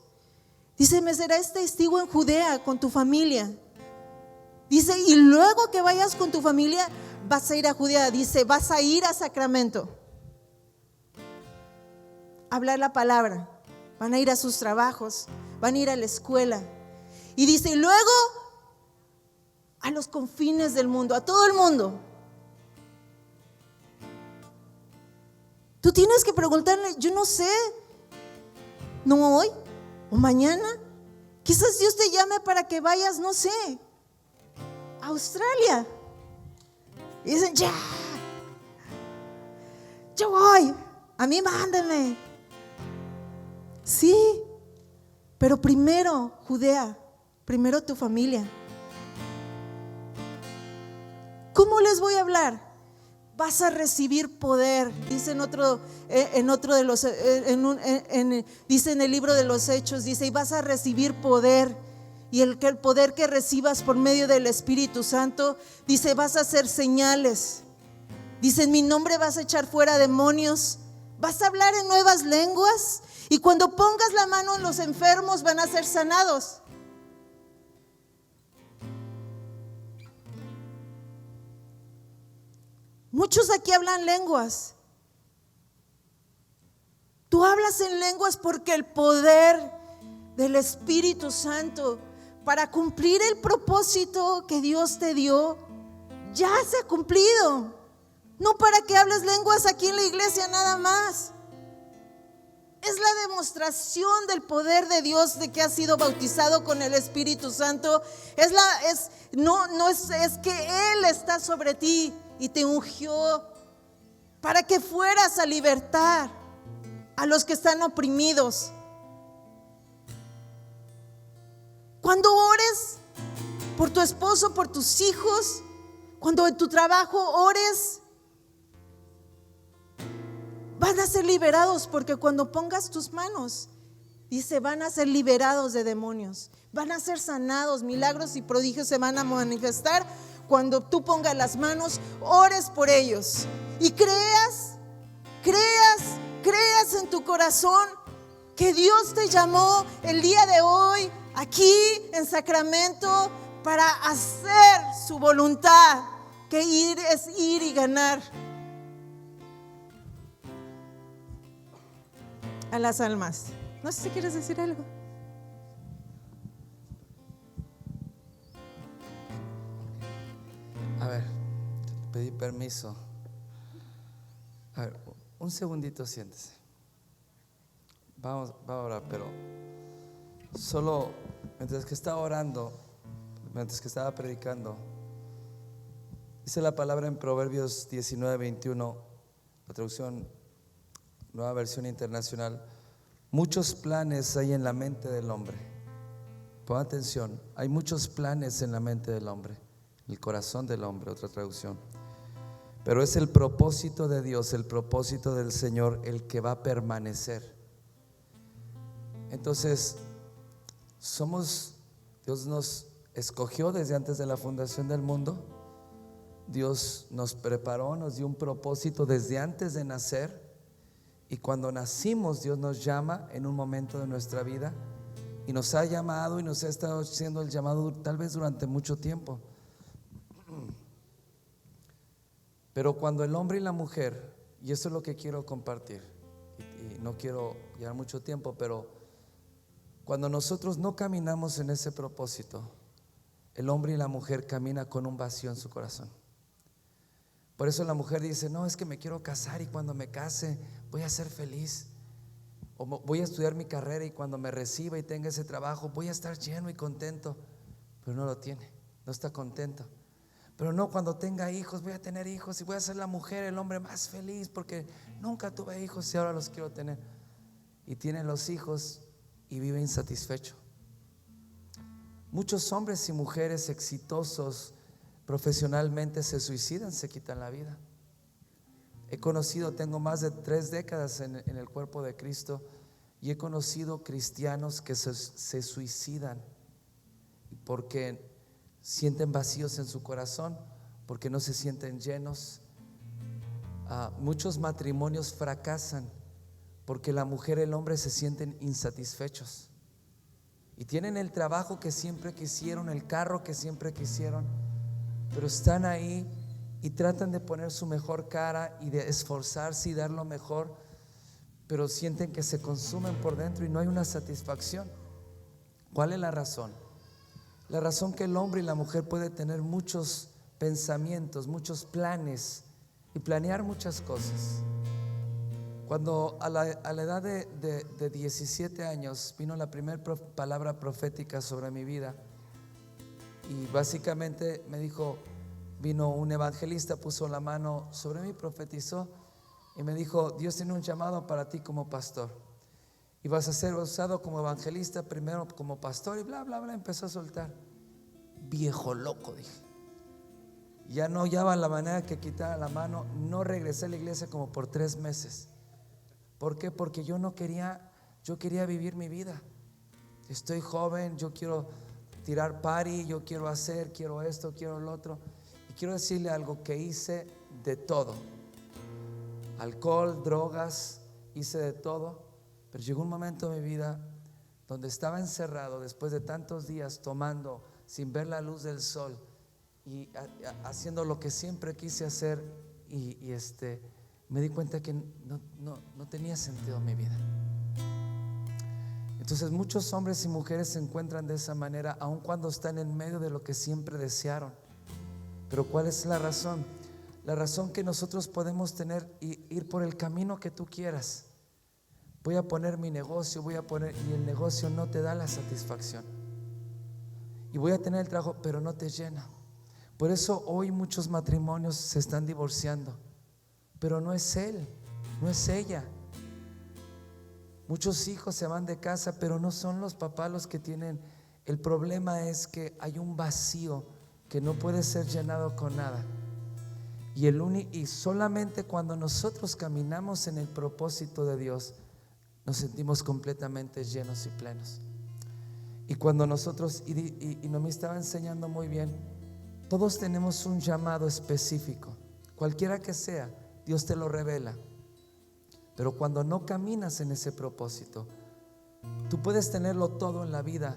Dice: me serás testigo en Judea con tu familia. Dice: y luego que vayas con tu familia, vas a ir a Judea. Dice: vas a ir a Sacramento a hablar la palabra. Van a ir a sus trabajos, van a ir a la escuela. Y dice: y luego a los confines del mundo, a todo el mundo. Tú tienes que preguntarle: yo no sé, no hoy o mañana, quizás Dios te llame para que vayas, no sé, a Australia. Y dicen: ya, yo voy, a mí mándame. Sí, pero primero Judea, primero tu familia. ¿Cómo les voy a hablar? Vas a recibir poder. Dice dice en el libro de los Hechos, dice: y vas a recibir poder. Y el poder que recibas por medio del Espíritu Santo, dice: vas a hacer señales. Dice: en mi nombre vas a echar fuera demonios. Vas a hablar en nuevas lenguas. Y cuando pongas la mano en los enfermos, van a ser sanados. Muchos aquí hablan lenguas. Tú hablas en lenguas porque el poder del Espíritu Santo para cumplir el propósito que Dios te dio ya se ha cumplido. No para que hables lenguas aquí en la iglesia nada más. Es la demostración del poder de Dios de que has sido bautizado con el Espíritu Santo. Es que Él está sobre ti y te ungió para que fueras a libertar a los que están oprimidos. Cuando ores por tu esposo, por tus hijos, cuando en tu trabajo ores, van a ser liberados, porque cuando pongas tus manos, dice, van a ser liberados de demonios, van a ser sanados, milagros y prodigios se van a manifestar cuando tú pongas las manos, ores por ellos y creas en tu corazón que Dios te llamó el día de hoy aquí en Sacramento para hacer su voluntad, que es ir y ganar a las almas. No sé si quieres decir algo. A ver, pedí permiso. A ver, un segundito, siéntese. Va a orar, pero solo mientras que estaba orando, mientras que estaba predicando, dice la palabra en Proverbios 19:21, la traducción Nueva Versión Internacional: muchos planes hay en la mente del hombre. Pon atención, hay muchos planes en la mente del hombre, el corazón del hombre, otra traducción. Pero es el propósito de Dios, el propósito del Señor, el que va a permanecer. Entonces, Dios nos escogió desde antes de la fundación del mundo. Dios nos preparó, nos dio un propósito desde antes de nacer. Y cuando nacimos, Dios nos llama en un momento de nuestra vida. Y nos ha llamado y nos ha estado haciendo el llamado tal vez durante mucho tiempo. Pero cuando el hombre y la mujer, y eso es lo que quiero compartir, y no quiero llevar mucho tiempo, pero cuando nosotros no caminamos en ese propósito, el hombre y la mujer caminan con un vacío en su corazón. Por eso la mujer dice: no, es que me quiero casar y cuando me case voy a ser feliz. O voy a estudiar mi carrera y cuando me reciba y tenga ese trabajo voy a estar lleno y contento. Pero no lo tiene, no está contento. Pero no, cuando tenga hijos voy a tener hijos y voy a ser la mujer, el hombre más feliz porque nunca tuve hijos y ahora los quiero tener. Y tiene los hijos y vive insatisfecho. Muchos hombres y mujeres exitosos profesionalmente se suicidan, se quitan la vida. Tengo más de 3 décadas en el cuerpo de Cristo y he conocido cristianos que se suicidan porque sienten vacíos en su corazón, porque no se sienten llenos. Muchos matrimonios fracasan porque la mujer y el hombre se sienten insatisfechos y tienen el trabajo que siempre quisieron, el carro que siempre quisieron, pero están ahí y tratan de poner su mejor cara y de esforzarse y dar lo mejor, pero sienten que se consumen por dentro y no hay una satisfacción. ¿Cuál es la razón? La razón que el hombre y la mujer pueden tener muchos pensamientos, muchos planes y planear muchas cosas. Cuando a la edad de 17 años vino la primera palabra profética sobre mi vida, y básicamente me dijo, vino un evangelista, puso la mano sobre mí, profetizó y me dijo: Dios tiene un llamado para ti como pastor y vas a ser usado como evangelista, primero como pastor, y bla bla bla. Empezó a soltar. Viejo loco, dije. Ya no hallaba la manera que quitara la mano. No regresé a la iglesia como por 3 meses. ¿Por qué? Porque yo quería vivir mi vida. Estoy joven, yo quiero tirar party, yo quiero esto, quiero lo otro. Y quiero decirle algo, que hice de todo: alcohol, drogas, hice de todo. Pero llegó un momento en mi vida donde estaba encerrado después de tantos días tomando sin ver la luz del sol y haciendo lo que siempre quise hacer, y me di cuenta que no tenía sentido en mi vida. Entonces muchos hombres y mujeres se encuentran de esa manera aun cuando están en medio de lo que siempre desearon. Pero ¿cuál es la razón? La razón que nosotros podemos tener y ir por el camino que tú quieras. Voy a poner mi negocio, y el negocio no te da la satisfacción. Y voy a tener el trabajo, pero no te llena. Por eso hoy muchos matrimonios se están divorciando. Pero no es él, no es ella. Muchos hijos se van de casa, pero no son los papás los que tienen. El problema es que hay un vacío que no puede ser llenado con nada. Y solamente cuando nosotros caminamos en el propósito de Dios, nos sentimos completamente llenos y plenos. Y cuando nosotros, y no me estaba enseñando muy bien, todos tenemos un llamado específico, cualquiera que sea, Dios te lo revela. Pero cuando no caminas en ese propósito, tú puedes tenerlo todo en la vida,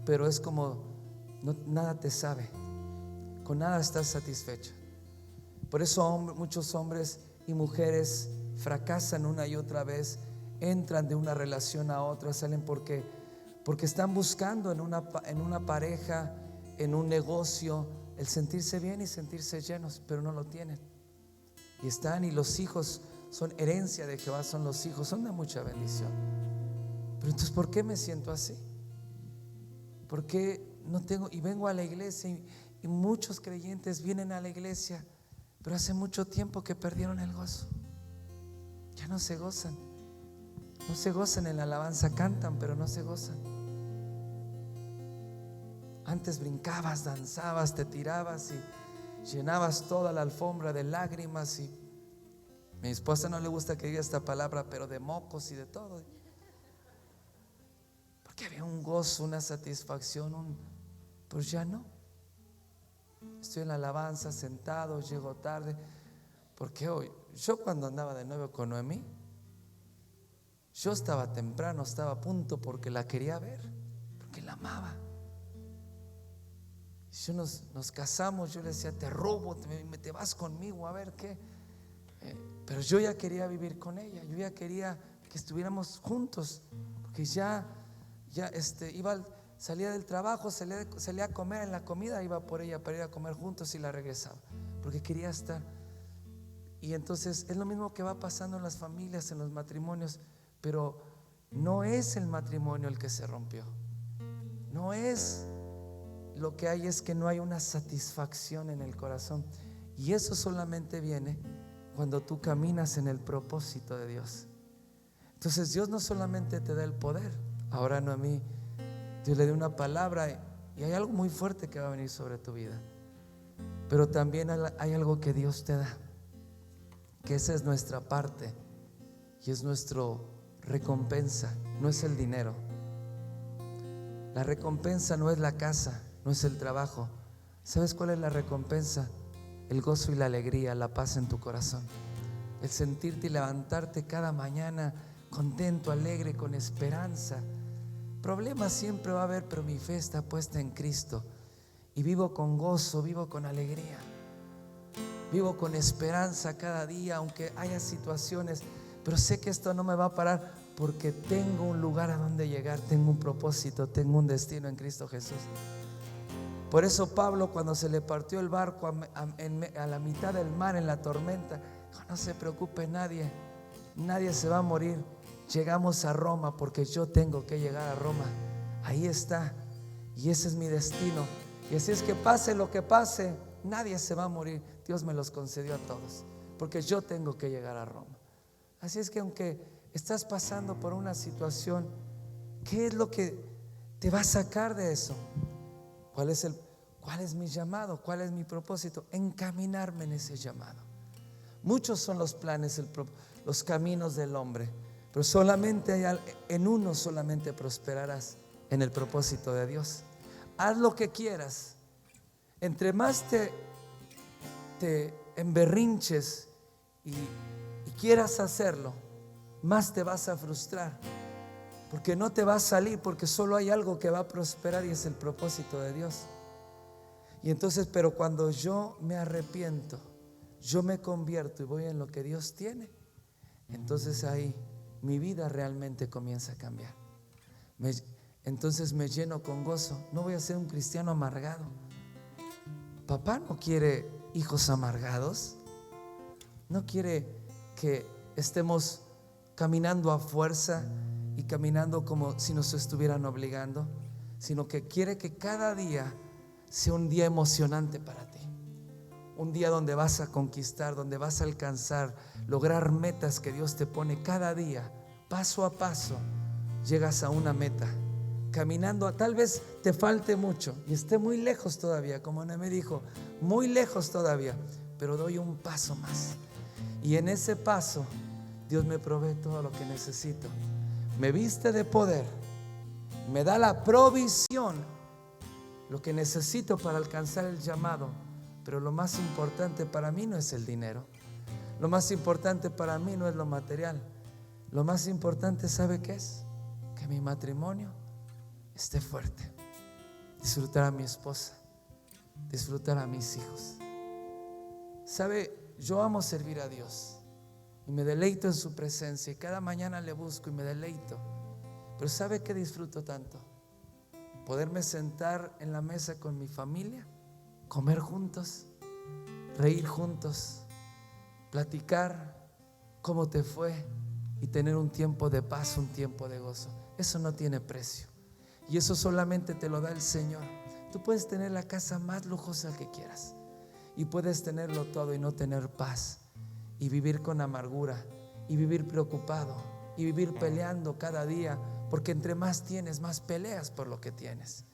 pero es como nada te sabe, con nada estás satisfecho. Por eso muchos hombres y mujeres fracasan una y otra vez entran de una relación a otra, salen porque están buscando en una pareja, en un negocio, el sentirse bien y sentirse llenos, pero no lo tienen. Y los hijos son herencia de Jehová, son los hijos, son de mucha bendición. Pero entonces, ¿por qué me siento así? ¿Por qué no tengo? Y vengo a la iglesia y muchos creyentes vienen a la iglesia, pero hace mucho tiempo que perdieron el gozo. Ya no se gozan. No se gozan en la alabanza, cantan, pero no se gozan. Antes brincabas, danzabas, te tirabas y llenabas toda la alfombra de lágrimas. Y a mi esposa no le gusta que diga esta palabra, pero de mocos y de todo. Porque había un gozo, una satisfacción, pues ya no. Estoy en la alabanza sentado, llego tarde. Porque hoy, yo cuando andaba de novio con Noemí, yo estaba temprano, estaba a punto porque la quería ver, porque la amaba. Y nos casamos, yo le decía, te robo, te vas conmigo a ver qué. Pero yo ya quería vivir con ella, yo ya quería que estuviéramos juntos, porque ya salía del trabajo, salía a comer, en la comida iba por ella para ir a comer juntos y la regresaba, porque quería estar. Y entonces es lo mismo que va pasando en las familias, en los matrimonios. Pero no es el matrimonio el que se rompió. No es, lo que hay es que no hay una satisfacción en el corazón. Y eso solamente viene cuando tú caminas en el propósito de Dios. Entonces Dios no solamente te da el poder. Ahora no a mí, Dios le dio una palabra y hay algo muy fuerte que va a venir sobre tu vida. Pero también hay algo que Dios te da, que esa es nuestra parte y es nuestro recompensa, no es el dinero. La recompensa no es la casa, no es el trabajo. ¿Sabes cuál es la recompensa? El gozo y la alegría, la paz en tu corazón. El sentirte y levantarte cada mañana contento, alegre, con esperanza. Problemas siempre va a haber, pero mi fe está puesta en Cristo. Y vivo con gozo, vivo con alegría, vivo con esperanza cada día, aunque haya situaciones. Pero sé que esto no me va a parar porque tengo un lugar a donde llegar, tengo un propósito, tengo un destino en Cristo Jesús. Por eso Pablo, cuando se le partió el barco a la mitad del mar en la tormenta, dijo: no se preocupe nadie se va a morir. Llegamos a Roma porque yo tengo que llegar a Roma. Ahí está, y ese es mi destino. Y así es que pase lo que pase, nadie se va a morir. Dios me los concedió a todos porque yo tengo que llegar a Roma. Así es que aunque estás pasando por una situación, ¿qué es lo que te va a sacar de eso? ¿Cuál es mi llamado? ¿Cuál es mi propósito? Encaminarme en ese llamado. Muchos son los planes, los caminos del hombre, pero solamente en uno solamente prosperarás, en el propósito de Dios. Haz lo que quieras. Entre más te emberrinches y quieras hacerlo, más te vas a frustrar, porque no te va a salir, porque solo hay algo que va a prosperar y es el propósito de Dios. Y entonces, pero cuando yo me arrepiento, yo me convierto y voy en lo que Dios tiene, entonces ahí mi vida realmente comienza a cambiar. Entonces me lleno con gozo. No voy a ser un cristiano amargado. Papá no quiere hijos amargados. No quiere que estemos caminando a fuerza y caminando como si nos estuvieran obligando, sino que quiere que cada día sea un día emocionante para ti, un día donde vas a conquistar, donde vas a alcanzar, lograr metas que Dios te pone cada día. Paso a paso llegas a una meta, caminando. Tal vez te falte mucho y esté muy lejos todavía, como me dijo, muy lejos todavía, pero doy un paso más. Y en ese paso Dios me provee todo lo que necesito, me viste de poder, me da la provisión, lo que necesito para alcanzar el llamado. Pero lo más importante para mí no es el dinero, lo más importante para mí no es lo material. Lo más importante, ¿sabe qué es? Que mi matrimonio esté fuerte, disfrutar a mi esposa, disfrutar a mis hijos. ¿Sabe? Yo amo servir a Dios. y me deleito en su presencia, y cada mañana le busco y me deleito. Pero ¿sabe qué disfruto tanto? Poderme sentar en la mesa con mi familia, comer juntos, reír juntos, platicar cómo te fue y tener un tiempo de paz, un tiempo de gozo. Eso no tiene precio, y eso solamente te lo da el Señor. Tú puedes tener la casa más lujosa que quieras, y puedes tenerlo todo y no tener paz, y vivir con amargura, y vivir preocupado, y vivir peleando cada día, porque entre más tienes, más peleas por lo que tienes.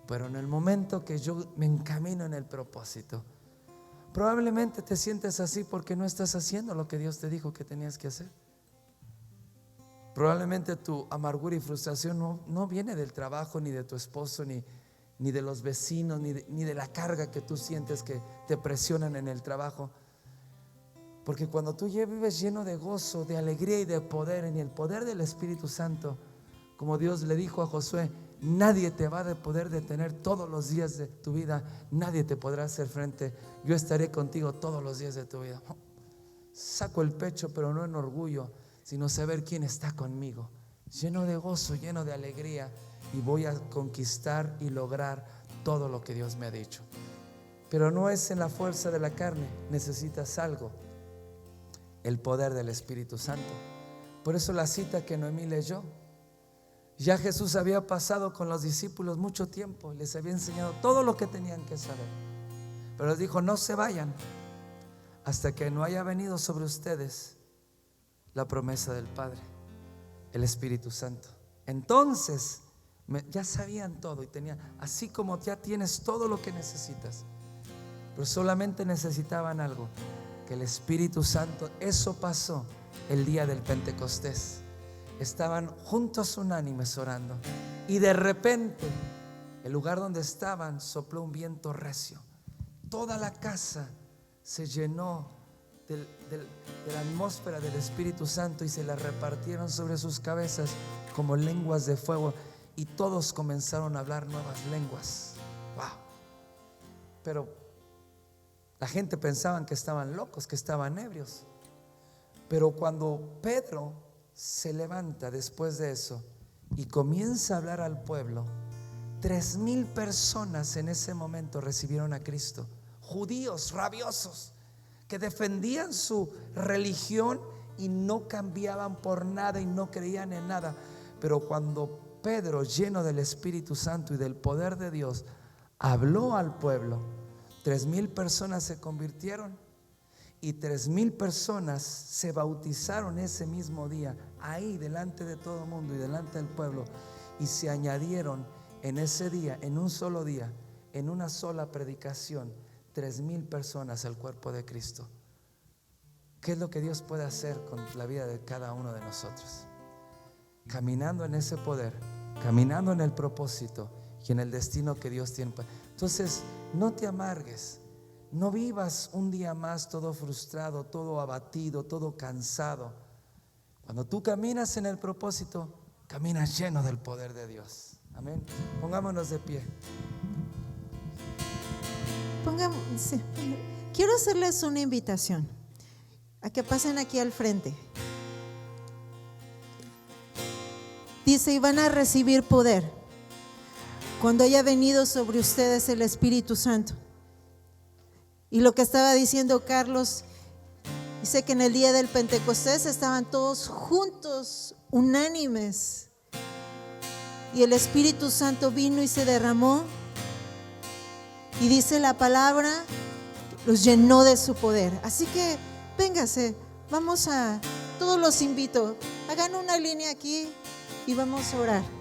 Pero en el momento que yo me encamino en el propósito, probablemente te sientes así porque no estás haciendo lo que Dios te dijo que tenías que hacer. Probablemente tu amargura y frustración no viene del trabajo, ni de tu esposo, ni de los vecinos, ni de la carga que tú sientes que te presionan en el trabajo. Porque cuando tú ya vives lleno de gozo, de alegría y de poder, en el poder del Espíritu Santo, como Dios le dijo a Josué, nadie te va a poder detener todos los días de tu vida, nadie te podrá hacer frente. Yo estaré contigo todos los días de tu vida. Saco el pecho, pero no en orgullo, sino saber quién está conmigo, lleno de gozo, lleno de alegría, y voy a conquistar y lograr todo lo que Dios me ha dicho. Pero no es en la fuerza de la carne, necesitas algo, el poder del Espíritu Santo. Por eso la cita que Noemí leyó, ya Jesús había pasado con los discípulos mucho tiempo, les había enseñado todo lo que tenían que saber, pero les dijo: no se vayan hasta que no haya venido sobre ustedes la promesa del Padre, el Espíritu Santo. Entonces ya sabían todo y tenían, así como ya tienes todo lo que necesitas, pero solamente necesitaban algo, que el Espíritu Santo. Eso pasó el día del Pentecostés. Estaban juntos unánimes orando, y de repente el lugar donde estaban sopló un viento recio. Toda la casa se llenó de la atmósfera del Espíritu Santo, y se la repartieron sobre sus cabezas como lenguas de fuego, y todos comenzaron a hablar nuevas lenguas. Wow. Pero la gente pensaban que estaban locos, que estaban ebrios. Pero cuando Pedro se levanta después de eso y comienza a hablar al pueblo, 3,000 personas en ese momento recibieron a Cristo. Judíos rabiosos que defendían su religión y no cambiaban por nada y no creían en nada. Pero cuando Pedro, lleno del Espíritu Santo y del poder de Dios, habló al pueblo, 3,000 personas se convirtieron, y 3,000 personas se bautizaron ese mismo día, ahí delante de todo el mundo y delante del pueblo, y se añadieron en ese día, en un solo día, en una sola predicación, 3,000 personas al cuerpo de Cristo. ¿Qué es lo que Dios puede hacer con la vida de cada uno de nosotros? Caminando en ese poder, caminando en el propósito y en el destino que Dios tiene. Entonces, no te amargues, no vivas un día más todo frustrado, todo abatido, todo cansado. Cuando tú caminas en el propósito, caminas lleno del poder de Dios. Amén. Pongámonos de pie. Sí. Quiero hacerles una invitación a que pasen aquí al frente. Dice: y van a recibir poder cuando haya venido sobre ustedes el Espíritu Santo. Y lo que estaba diciendo Carlos, dice que en el día del Pentecostés estaban todos juntos, unánimes, y el Espíritu Santo vino y se derramó, y dice la palabra, los llenó de su poder. Así que véngase, todos los invito, hagan una línea aquí y vamos a orar.